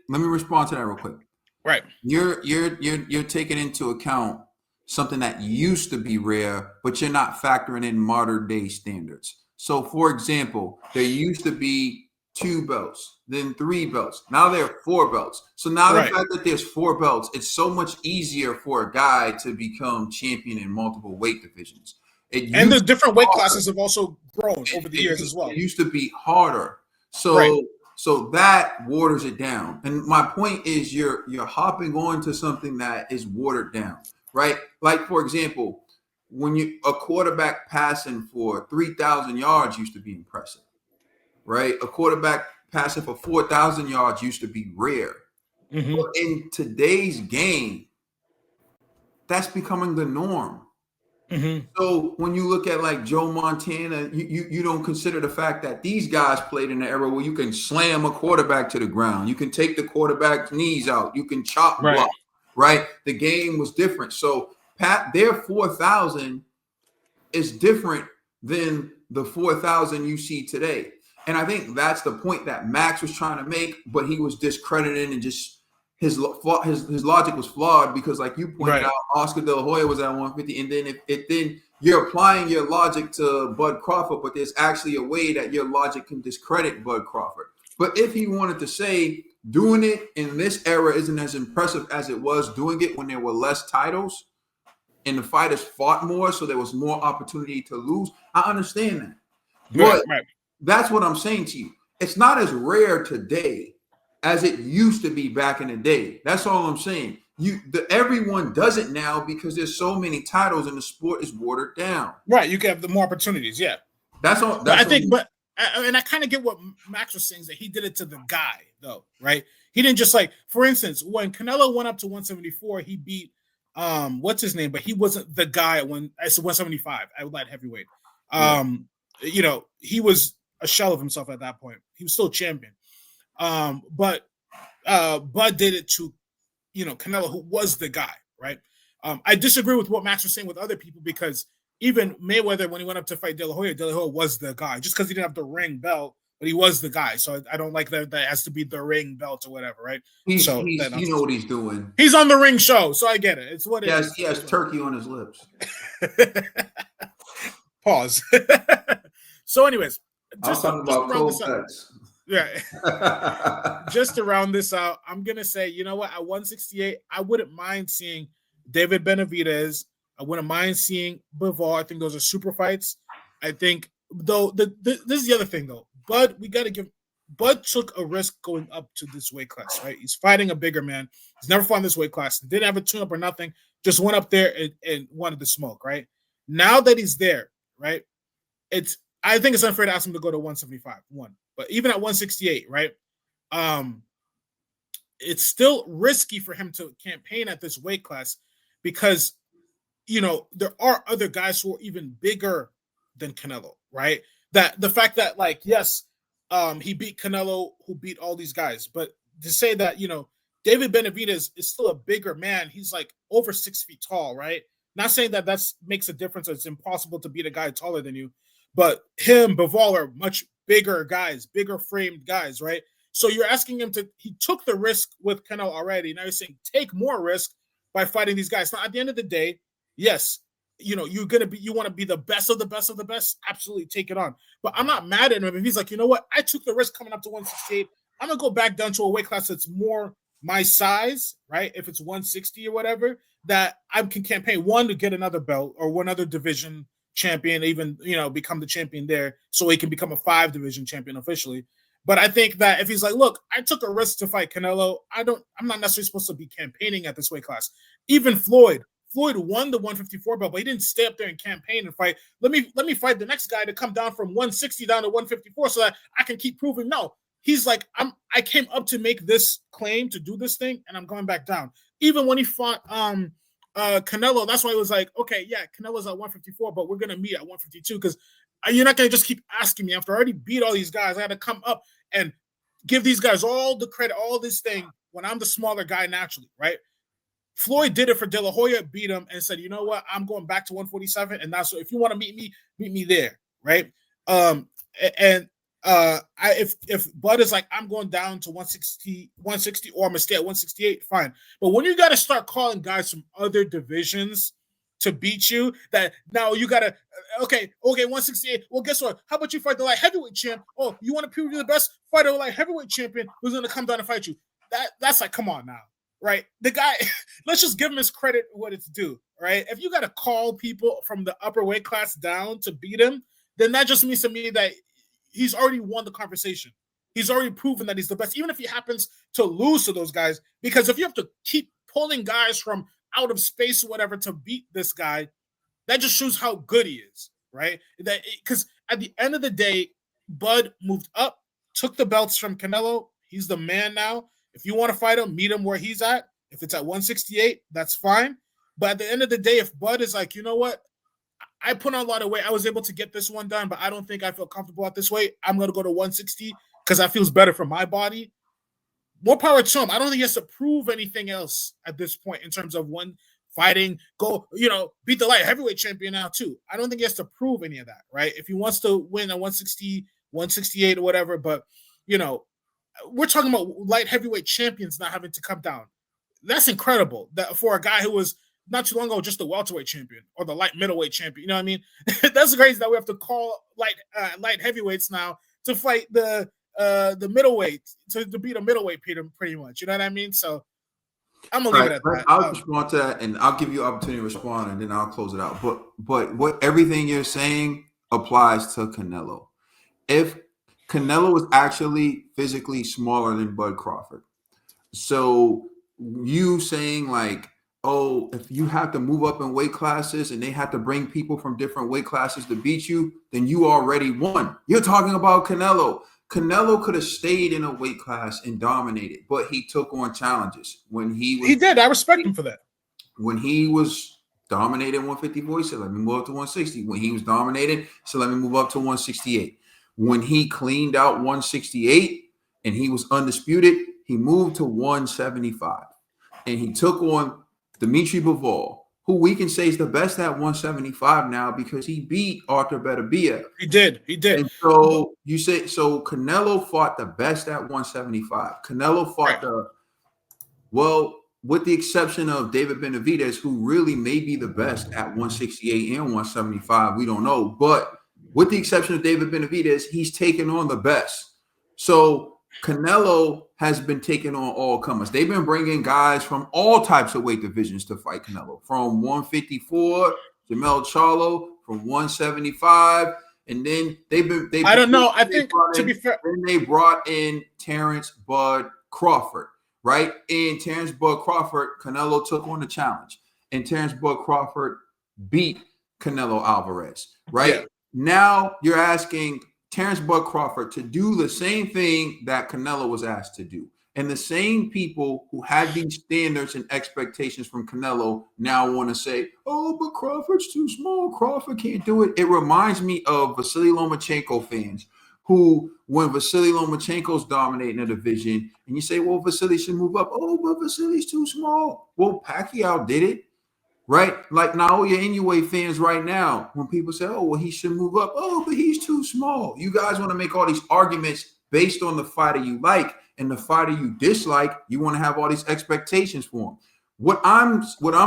me respond to that real quick. Right. You're taking into account something that used to be rare, but you're not factoring in modern day standards. So, for example, there used to be 2 belts, then 3 belts. Now there are 4 belts. So now the fact that there's 4 belts, it's so much easier for a guy to become champion in multiple weight divisions. And the different weight classes have also grown over the years as well. It used to be harder. So that waters it down. And my point is, you're hopping on to something that is watered down, right? Like, for example, when a quarterback passing for 3,000 yards used to be impressive, right? A quarterback passing for 4,000 yards used to be rare. Mm-hmm. But in today's game, that's becoming the norm. Mm-hmm. So when you look at like Joe Montana, you don't consider the fact that these guys played in the era where you can slam a quarterback to the ground, you can take the quarterback's knees out, you can chop block, right? The game was different. So their 4,000 is different than the 4,000 you see today. And I think that's the point that Max was trying to make, but he was discrediting, and just his logic was flawed, because, like you pointed out, Oscar De La Hoya was at 150, and then then you're applying your logic to Bud Crawford, but there's actually a way that your logic can discredit Bud Crawford. But if he wanted to say doing it in this era isn't as impressive as it was doing it when there were less titles and the fighters fought more, so there was more opportunity to lose, I understand that. But that's what I'm saying to you. It's not as rare today as it used to be back in the day. That's all I'm saying. Everyone does it now because there's so many titles and the sport is watered down. Right, you can have the more opportunities. Yeah, that's all. And I kind of get what Max was saying, is that he did it to the guy, though, right? He didn't just, like, for instance, when Canelo went up to 174, he beat what's his name, but he wasn't the guy at 175 at light heavyweight. You know, he was a shell of himself at that point. He was still champion. But Bud did it to, Canelo, who was the guy, right? I disagree with what Max was saying with other people, because even Mayweather, when he went up to fight De La Hoya was the guy, just because he didn't have the ring belt, but he was the guy. So I don't like that has to be the ring belt or whatever, right? You know what he's doing. He's on the ring show, so I get it. It's what it is. He has turkey on his lips. Pause. So anyways, just to round this out, I'm going to say, you know what? At 168, I wouldn't mind seeing David Benavidez. I wouldn't mind seeing Bivol. I think those are super fights. I think, though, this is the other thing, though. Bud took a risk going up to this weight class, right? He's fighting a bigger man. He's never fought in this weight class. Didn't have a tune-up or nothing. Just went up there and wanted the smoke, right? Now that he's there, right? I think it's unfair to ask him to go to 175, but even at 168, right? It's still risky for him to campaign at this weight class, because, there are other guys who are even bigger than Canelo, right? That the fact that, like, yes, he beat Canelo, who beat all these guys, but to say that, David Benavidez is still a bigger man. He's like over 6 feet tall, right? Not saying that makes a difference. It's impossible to beat a guy taller than you. But him, Bivol are much bigger guys, bigger framed guys, right? So you're asking him he took the risk with Canelo already. Now you're saying take more risk by fighting these guys. Now, at the end of the day, yes, you want to be the best of the best of the best. Absolutely, take it on. But I'm not mad at him if he's like, you know what? I took the risk coming up to 168. I'm gonna go back down to a weight class that's more my size, right? If it's 160 or whatever, that I can campaign one to get another belt or one other division champion, even become the champion there, so he can become a 5 division champion officially. But I think that if he's like, look, I took a risk to fight Canelo, I'm not necessarily supposed to be campaigning at this weight class. Even Floyd won the 154 belt, but he didn't stay up there and campaign and fight. Let me fight the next guy to come down from 160 down to 154 so that I can keep proving. No, he's like, I came up to make this claim, to do this thing, and I'm going back down. Even when he fought Canelo, that's why it was like, okay, yeah, Canelo's at 154, but we're gonna meet at 152 because you're not gonna just keep asking me after I already beat all these guys. I had to come up and give these guys all the credit, all this thing when I'm the smaller guy naturally, right? Floyd did it for De La Hoya, beat him, and said, you know what, I'm going back to 147, and that's, so if you want to meet me there, right? If Bud is like, I'm going down to 160, or I'm gonna stay at 168, fine. But when you got to start calling guys from other divisions to beat you, that now you got to, okay, 168. Well, guess what? How about you fight the light heavyweight champ? Oh, you want to prove you're the best fighter, light heavyweight champion who's going to come down and fight you? That's like, come on now, right? The guy, let's just give him his credit what it's due, right? If you got to call people from the upper weight class down to beat him, then that just means to me that he's already won the conversation. He's already proven that he's the best, even if he happens to lose to those guys. Because if you have to keep pulling guys from out of space or whatever to beat this guy, that just shows how good he is, right? Because at the end of the day, Bud moved up, took the belts from Canelo. He's the man now. If you want to fight him, meet him where he's at. If it's at 168, that's fine. But at the end of the day, if Bud is like, you know what, I put on a lot of weight, I was able to get this one done, but I don't think I feel comfortable at this weight, I'm going to go to 160 because that feels better for my body. More power to him. I don't think he has to prove anything else at this point in terms of one fighting, beat the light heavyweight champion now too. I don't think he has to prove any of that, right? If he wants to win at 160, 168 or whatever, but, we're talking about light heavyweight champions not having to come down. That's incredible that for a guy who was not too long ago just the welterweight champion or the light middleweight champion. You know what I mean? That's crazy that we have to call light heavyweights now to fight the middleweight, to beat a middleweight pretty much. You know what I mean? So I'm gonna leave it at that. I'll respond to that, and I'll give you an opportunity to respond, and then I'll close it out. But what everything you're saying applies to Canelo. If Canelo was actually physically smaller than Bud Crawford, so you saying like, oh, if you have to move up in weight classes and they have to bring people from different weight classes to beat you, then you already won. You're talking about Canelo. Canelo could have stayed in a weight class and dominated, but he took on challenges. He did. I respect him for that. When he was dominated 154, he said, let me move up to 160. When he was dominated, he said, let me move up to 168. When he cleaned out 168 and he was undisputed, he moved to 175. And he took on Dimitri Bivol, who we can say is the best at 175 now because he beat Arthur Beterbiev. He did. And so you say, so Canelo fought the best at 175. Canelo fought with the exception of David Benavidez, who really may be the best at 168 and 175. We don't know. But with the exception of David Benavidez, he's taken on the best. So Canelo has been taking on all comers. They've been bringing guys from all types of weight divisions to fight Canelo. From 154, Jamel Charlo, from 175, and then I don't know. I think to be fair, then they brought in Terence Bud Crawford, right? And Terence Bud Crawford, Canelo took on the challenge, and Terence Bud Crawford beat Canelo Alvarez, right? Yeah. Now you're asking Terence Bud Crawford to do the same thing that Canelo was asked to do. And the same people who had these standards and expectations from Canelo now want to say, oh, but Crawford's too small. Crawford can't do it. It reminds me of Vasily Lomachenko fans who, when Vasily Lomachenko's dominating a division, and you say, well, Vasily should move up. Oh, but Vasily's too small. Well, Pacquiao did it. Right? Like now your Inoue fans right now, when people say, oh, well, he should move up. Oh, but he's too small. You guys want to make all these arguments based on the fighter you like and the fighter you dislike. You want to have all these expectations for him. What I'm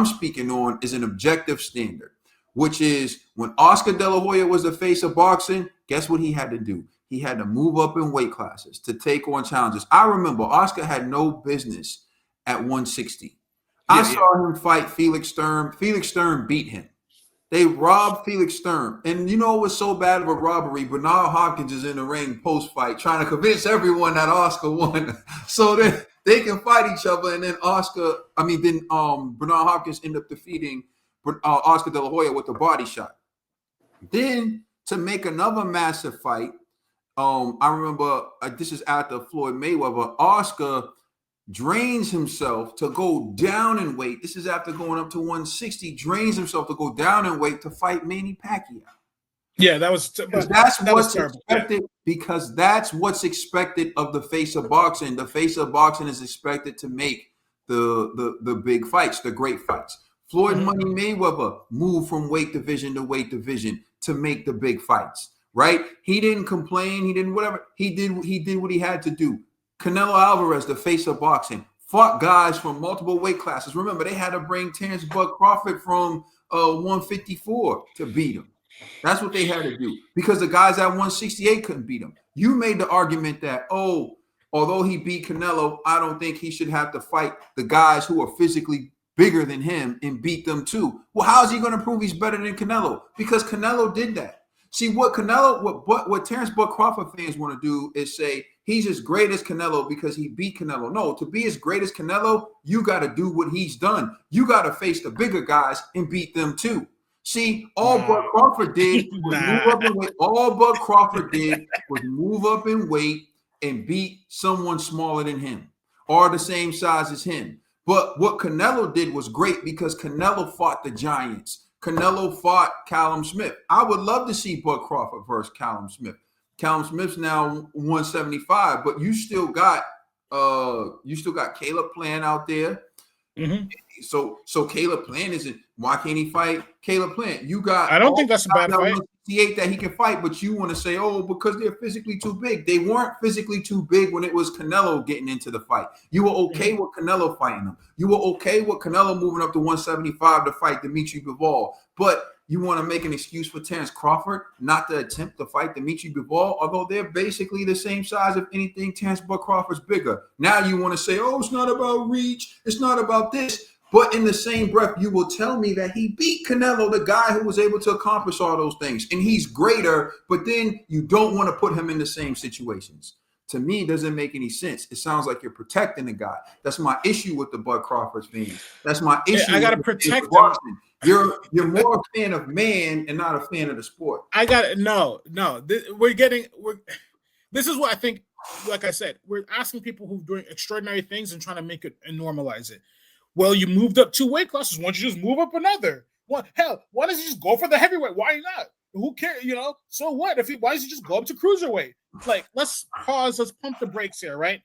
speaking on is an objective standard, which is when Oscar De La Hoya was the face of boxing, guess what he had to do? he had to move up in weight classes to take on challenges. I remember Oscar had no business at 160. I saw him fight Felix Sturm. Felix Sturm beat him. They robbed Felix Sturm. And you know what was so bad of a robbery? Bernard Hopkins is in the ring post-fight trying to convince everyone that Oscar won so that they can fight each other. And then Bernard Hopkins ended up defeating Oscar De La Hoya with a body shot. Then to make another massive fight, I remember this is after Floyd Mayweather, Oscar drains himself to go down in weight. This is after going up to 160, drains himself to go down in weight to fight Manny Pacquiao. Yeah, that's what's expected. Because that's what's expected of the face of boxing. The face of boxing is expected to make the big fights, the great fights. Floyd Money Mayweather moved from weight division to weight division to make the big fights, right? He didn't complain. He didn't whatever. He did what he had to do. Canelo Alvarez, the face of boxing, fought guys from multiple weight classes. Remember, they had to bring Terence Bud Crawford from 154 to beat him. That's what they had to do because the guys at 168 couldn't beat him. You made the argument that, although he beat Canelo, I don't think he should have to fight the guys who are physically bigger than him and beat them too. Well, how is he going to prove he's better than Canelo? Because Canelo did that. See, what Terence Bud Crawford fans want to do is say he's as great as Canelo because he beat Canelo. No, to be as great as Canelo, you got to do what he's done. You got to face the bigger guys and beat them too. See, all Bud Crawford did was move up in weight. All Bud Crawford did was move up in weight and beat someone smaller than him or the same size as him. But what Canelo did was great because Canelo fought the giants. Canelo fought Callum Smith. I would love to see Bud Crawford versus Callum Smith. Callum Smith's now 175, but you still got Caleb Plant out there. Mm-hmm. So Caleb Plant isn't. Why can't he fight Caleb Plant? You got. I don't think that's a bad fight. 168 that he can fight, but you want to say, because they're physically too big. They weren't physically too big when it was Canelo getting into the fight. You were okay with Canelo fighting him. You were okay with Canelo moving up to 175 to fight Dimitri Bivol. But you want to make an excuse for Terence Crawford not to attempt to fight Dimitri Bivol, although they're basically the same size. If anything, Terence Bud Crawford's bigger. Now you want to say, it's not about reach. It's not about this. But in the same breath, you will tell me that he beat Canelo, the guy who was able to accomplish all those things. And he's greater, but then you don't want to put him in the same situations. To me, it doesn't make any sense. It sounds like you're protecting the guy. That's my issue with the Bud Crawford fans. That's my issue. I got to protect him. You're more a fan of man and not a fan of the sport. No. This is what I think. Like I said, we're asking people who are doing extraordinary things and trying to make it and normalize it. Well, you moved up 2 weight classes. Why don't you just move up another? Why does he just go for the heavyweight? Why not? Who cares? So what? Why does he just go up to cruiserweight? Like, let's pause. Let's pump the brakes here, right?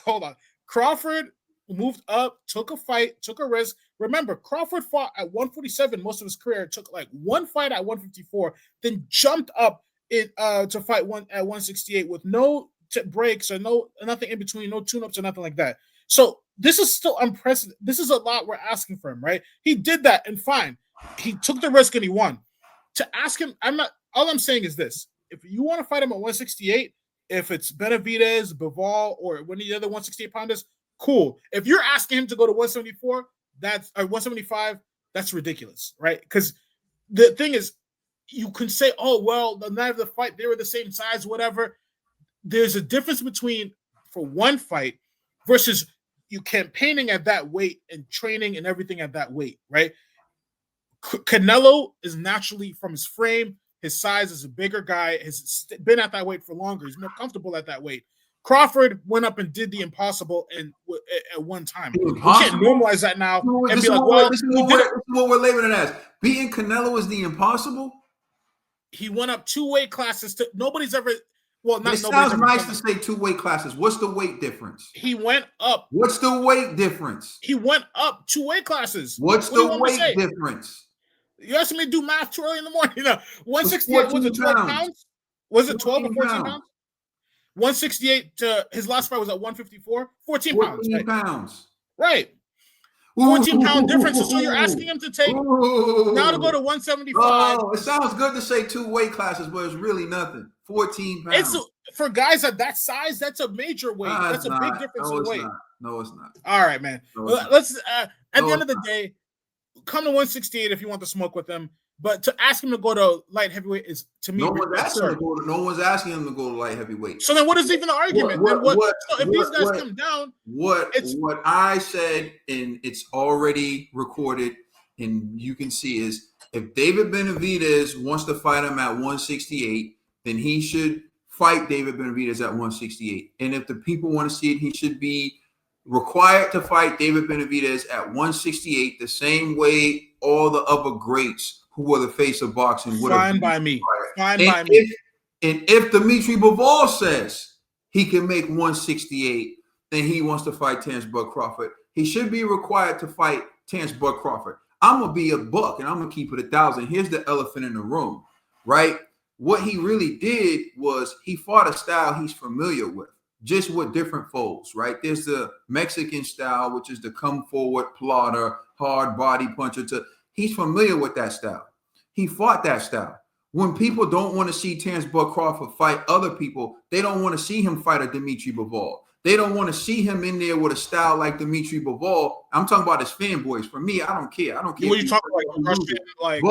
Hold on. Crawford moved up, took a fight, took a risk. Remember, Crawford fought at 147 most of his career. Took like one fight at 154, then jumped up to fight at 168 with no breaks or nothing in between, no tune-ups or nothing like that. So this is still unprecedented. This is a lot we're asking for him, right? He did that and fine. He took the risk and he won. To ask him, all I'm saying is this. If you want to fight him at 168, if it's Benavidez, Bivol, or one of the other 168 pounders, cool. If you're asking him to go to 174, 175, that's ridiculous, right? Because the thing is, you can say, the night of the fight, they were the same size, whatever. There's a difference between, for one fight, versus you campaigning at that weight and training and everything at that weight, right? Canelo is naturally, from his frame, his size, is a bigger guy, has been at that weight for longer. He's more comfortable at that weight. Crawford went up and did the impossible at one time. You can't normalize that now and be like, this is what we're labeling it as. Beating Canelo is the impossible? He went up 2 weight classes. Nobody's ever... It sounds nice to say 2 weight classes. What's the weight difference? He went up. What's the weight difference? He went up 2 weight classes. What's the weight difference? You asking me to do math too early in the morning? 168, was it 12 pounds? Was it 12 or 14 pounds? 168 to his last fight was at 154. 14 pounds. 14 pounds. Right. 14-pound difference. So you're asking him to take now to go to 175. Oh, it sounds good to say 2 weight classes, but it's really nothing. 14 pounds. It's for guys at that size. That's a major weight. That's a big difference in weight. No, it's not. All right, man. Let's at the end of the day, come to 168 if you want to smoke with him. But to ask him to go to light heavyweight is, to me, no one's asking him to go to light heavyweight. So then, what is even the argument? If these guys come down, what I said, and it's already recorded, and you can see is if David Benavidez wants to fight him at 168, then he should fight David Benavidez at 168. And if the people want to see it, he should be required to fight David Benavidez at 168, the same way all the other greats who were the face of boxing would have. Fine by me. And if Dimitri Bivol says he can make 168, then he wants to fight Terence Bud Crawford. He should be required to fight Terence Bud Crawford. I'm gonna be a buck and I'm gonna keep it 1,000. Here's the elephant in the room, right? What he really did was he fought a style he's familiar with, just with different folds, right? There's the Mexican style, which is the come forward plotter, hard body puncher. He's familiar with that style. He fought that style. When people don't want to see Terence Bud Crawford fight other people, they don't want to see him fight a Dimitri Bivol. They don't want to see him in there with a style like Dimitri Bivol. I'm talking about his fanboys. For me, I don't care. What you talking like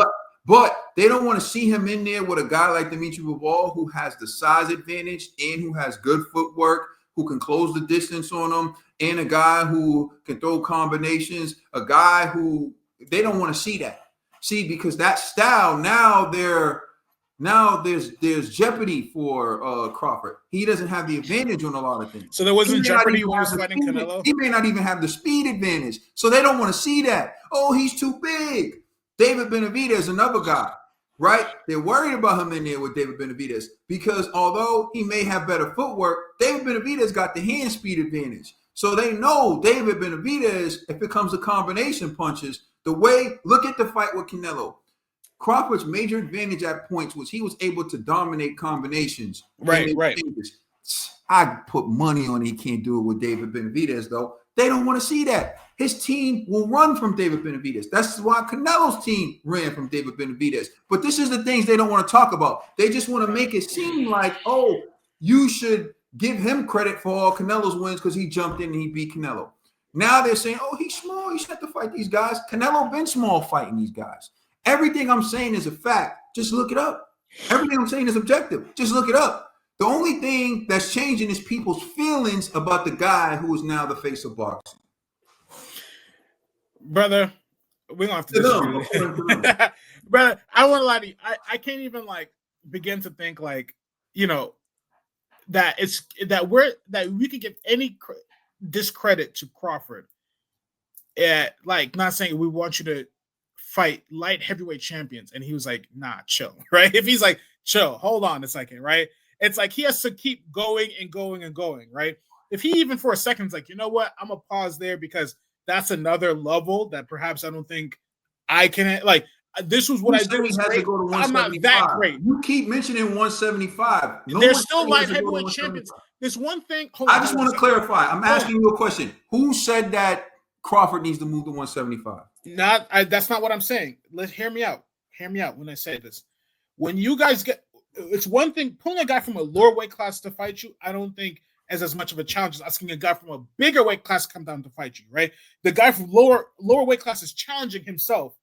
but they don't want to see him in there with a guy like Dimitri Bivol who has the size advantage and who has good footwork, who can close the distance on him, and a guy who can throw combinations, a guy who they don't want to see that. See, because that style now there's jeopardy for Crawford. He doesn't have the advantage on a lot of things. So there wasn't jeopardy when he was fighting Canelo? He may not even have the speed advantage. So they don't want to see that. Oh, he's too big. David Benavidez, another guy, right? They're worried about him in there with David Benavidez because although he may have better footwork, David Benavidez got the hand speed advantage. So they know David Benavidez, if it comes to combination punches, look at the fight with Canelo. Crawford's major advantage at points was he was able to dominate combinations. Right. I put money on he can't do it with David Benavidez, though. They don't want to see that. His team will run from David Benavidez. That's why Canelo's team ran from David Benavidez. But this is the things they don't want to talk about. They just want to make it seem like, oh, you should give him credit for all Canelo's wins because he jumped in and he beat Canelo. Now they're saying, oh, he's small. He should have to fight these guys. Canelo been small fighting these guys. Everything I'm saying is a fact. Just look it up. Everything I'm saying is objective. Just look it up. The only thing that's changing is people's feelings about the guy who is now the face of boxing. Brother, we don't have to disagree. Brother, I want to lie to you. I can't even begin to think that we could give any discredit to Crawford. Not saying we want you to fight light heavyweight champions, and he was like, nah, chill, right? If he's like, chill, hold on a second, right? It's like he has to keep going and going and going, right? If he even for a second is like, you know what, I'm gonna pause there because that's another level that perhaps I don't think I can this was what I did was great. I'm not that great. You keep mentioning 175. There's still light heavyweight champions. There's one thing. I just want to clarify. I'm asking you a question. Who said that Crawford needs to move to 175? That's not what I'm saying. Hear me out. Hear me out when I say this. When you guys it's one thing pulling a guy from a lower weight class to fight you. I don't think as much of a challenge as asking a guy from a bigger weight class to come down to fight you. Right? The guy from lower weight class is challenging himself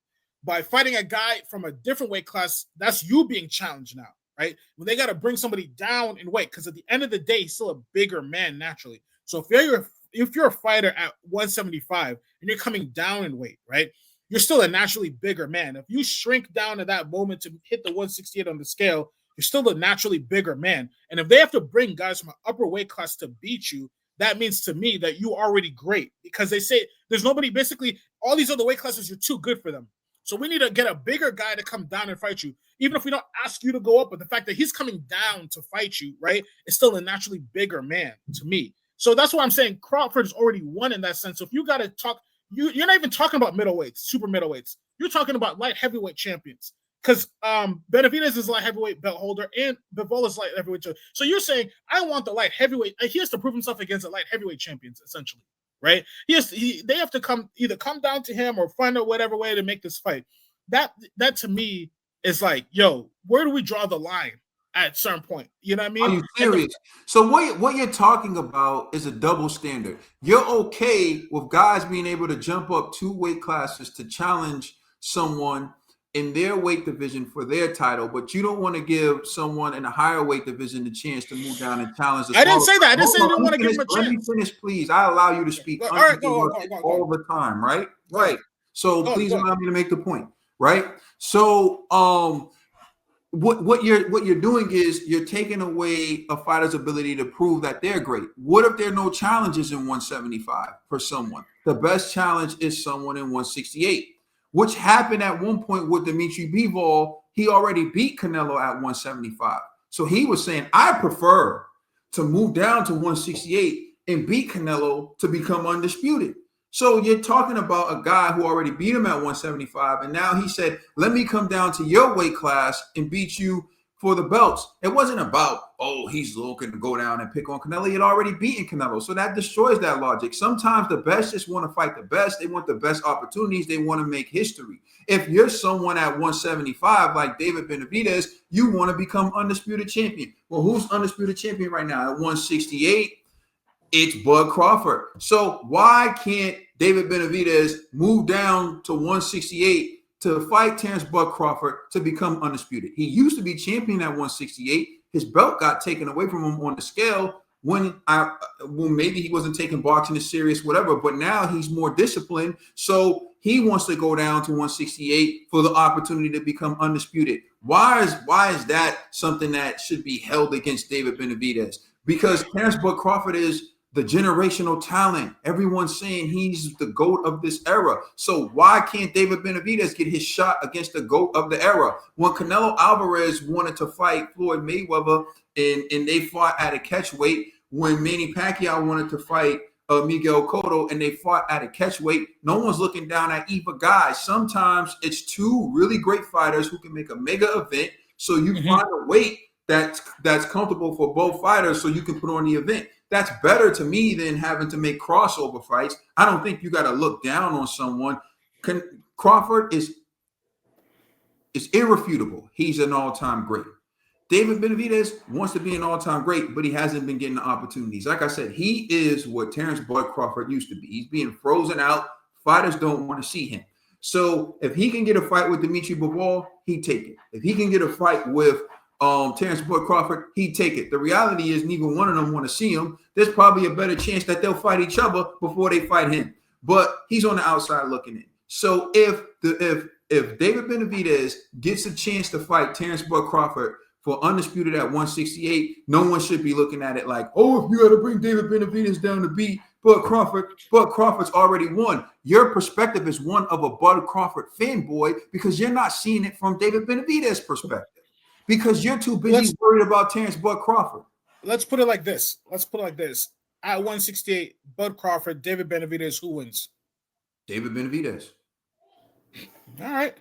by fighting a guy from a different weight class. That's you being challenged now, right? When they got to bring somebody down in weight because at the end of the day, he's still a bigger man naturally. So if you're a fighter at 175 and you're coming down in weight, right? You're still a naturally bigger man. If you shrink down at that moment to hit the 168 on the scale, you're still a naturally bigger man. And if they have to bring guys from an upper weight class to beat you, that means to me that you're already great because they say there's nobody, basically all these other weight classes, you're too good for them. So we need to get a bigger guy to come down and fight you. Even if we don't ask you to go up, but the fact that he's coming down to fight you, right, is still a naturally bigger man to me. So that's why I'm saying Crawford's already won in that sense. So if you got to talk, you're not even talking about middleweights, super middleweights. You're talking about light heavyweight champions because Benavidez is light heavyweight belt holder and Bivol is light heavyweight champion. So you're saying I want the light heavyweight. He has to prove himself against the light heavyweight champions, essentially. right? They have to either come down to him or find out whatever way to make this fight. That to me is like, yo, where do we draw the line at a certain point? You know what I Are mean? you serious? So what you're talking about is a double standard. You're okay with guys being able to jump up 2 weight classes to challenge someone in their weight division for their title, but you don't want to give someone in a higher weight division the chance to move down and challenge the I didn't smaller. say that. I didn't say you Hold didn't on, want to give him a let me chance. finish, please. I allow you to speak All right, go on. all the time, right? Go on. Right. So Go on, please go on. allow me to make the point, right? So what you're doing is you're taking away a fighter's ability to prove that they're great. What if there are no challenges in 175 for someone? The best challenge is someone in 168, which happened at one point with Dimitri Bivol. He already beat Canelo at 175. So he was saying, I prefer to move down to 168 and beat Canelo to become undisputed. So you're talking about a guy who already beat him at 175, and now he said, let me come down to your weight class and beat you for the belts. It wasn't about, oh, he's looking to go down and pick on Canelo. He had already beaten Canelo. So that destroys that logic. Sometimes the best just want to fight the best. They want the best opportunities. They want to make history. If you're someone at 175 like David Benavidez, you want to become undisputed champion. Well, who's undisputed champion right now at 168? It's Bud Crawford. So why can't David Benavidez move down to 168 to fight Terence Bud Crawford to become undisputed? He used to be champion at 168. His belt got taken away from him on the scale when maybe he wasn't taking boxing as serious, whatever. But now he's more disciplined, so he wants to go down to 168 for the opportunity to become undisputed. Why is that something that should be held against David Benavidez? Because Terence Bud Crawford is the generational talent. Everyone's saying he's the GOAT of this era. So why can't David Benavidez get his shot against the GOAT of the era? When Canelo Alvarez wanted to fight Floyd Mayweather and they fought at a catch weight, when Manny Pacquiao wanted to fight Miguel Cotto and they fought at a catch weight, no one's looking down at either guy. Sometimes it's two really great fighters who can make a mega event. So you find a weight that's comfortable for both fighters so you can put on the event. That's better to me than having to make crossover fights. I don't think you got to look down on someone. Crawford is irrefutable. He's an all-time great. David Benavidez wants to be an all-time great, but he hasn't been getting the opportunities. Like I said, he is what Terence Bud Crawford used to be. He's being frozen out. Fighters don't want to see him. So if he can get a fight with Dimitri Bivol, he'd take it. If he can get a fight with Terence Bud Crawford, he'd take it. The reality is neither one of them want to see him. There's probably a better chance that they'll fight each other before they fight him. But he's on the outside looking in. So if David Benavidez gets a chance to fight Terence Bud Crawford for undisputed at 168, no one should be looking at it like, oh, if you got to bring David Benavidez down to beat Bud Crawford, Bud Crawford's already won. Your perspective is one of a Bud Crawford fanboy because you're not seeing it from David Benavidez's perspective. Because you're too busy worried about Terence Bud Crawford. Let's put it like this. At 168, Bud Crawford, David Benavidez, who wins? David Benavidez. All right.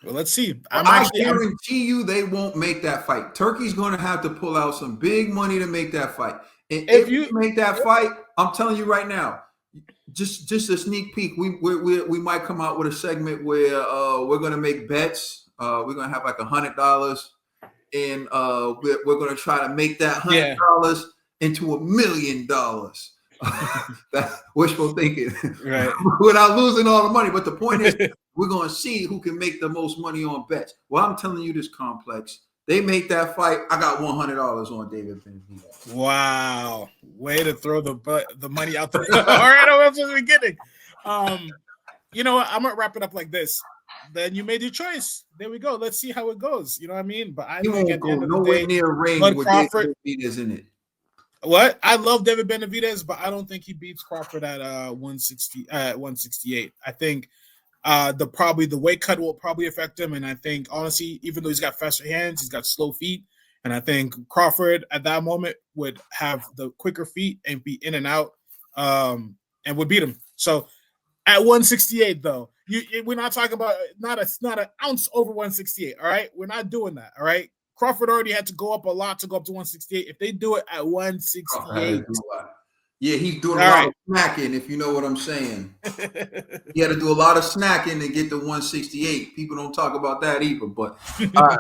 Well, let's see. I guarantee you they won't make that fight. Turkey's going to have to pull out some big money to make that fight. And if you make that fight, I'm telling you right now, just a sneak peek. We might come out with a segment where we're going to make bets. We're going to have like $100. And we're going to try to make that $100 into $1 million. That's wishful thinking, right? Without losing all the money. But the point is, we're going to see who can make the most money on bets. Well, I'm telling you this, Complex. They make that fight. I got $100 on David Benavidez. Wow, way to throw the money out there. All right, I'm just beginning. You know what? I'm gonna wrap it up like this. Then you made your choice. There we go. Let's see how it goes. You know what I mean? But I think at the end of the day, near ring Bud with Crawford David Benavidez in it. What? I love David Benavidez, but I don't think he beats Crawford at 168. I think the weight cut will probably affect him, and I think honestly, even though he's got faster hands, he's got slow feet, and I think Crawford at that moment would have the quicker feet and be in and out, and would beat him. So at 168, though, we're not talking about not an ounce over 168. All right, we're not doing that. All right, Crawford already had to go up a lot to go up to 168. If they do it at 168, Yeah, he's doing a All lot right. of snacking, if you know what I'm saying. He had to do a lot of snacking to get to 168. People don't talk about that either. But all right.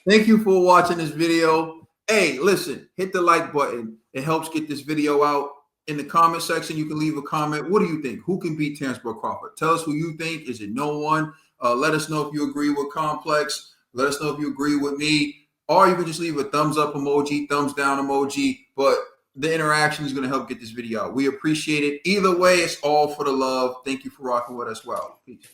Thank you for watching this video. Hey, listen, hit the like button. It helps get this video out. In the comment section, you can leave a comment. What do you think? Who can beat Terence Crawford? Tell us who you think. Is it no one? Let us know if you agree with Complex. Let us know if you agree with me. Or you can just leave a thumbs up emoji, thumbs down emoji. But the interaction is going to help get this video out. We appreciate it. Either way, it's all for the love. Thank you for rocking with us. Well, peace.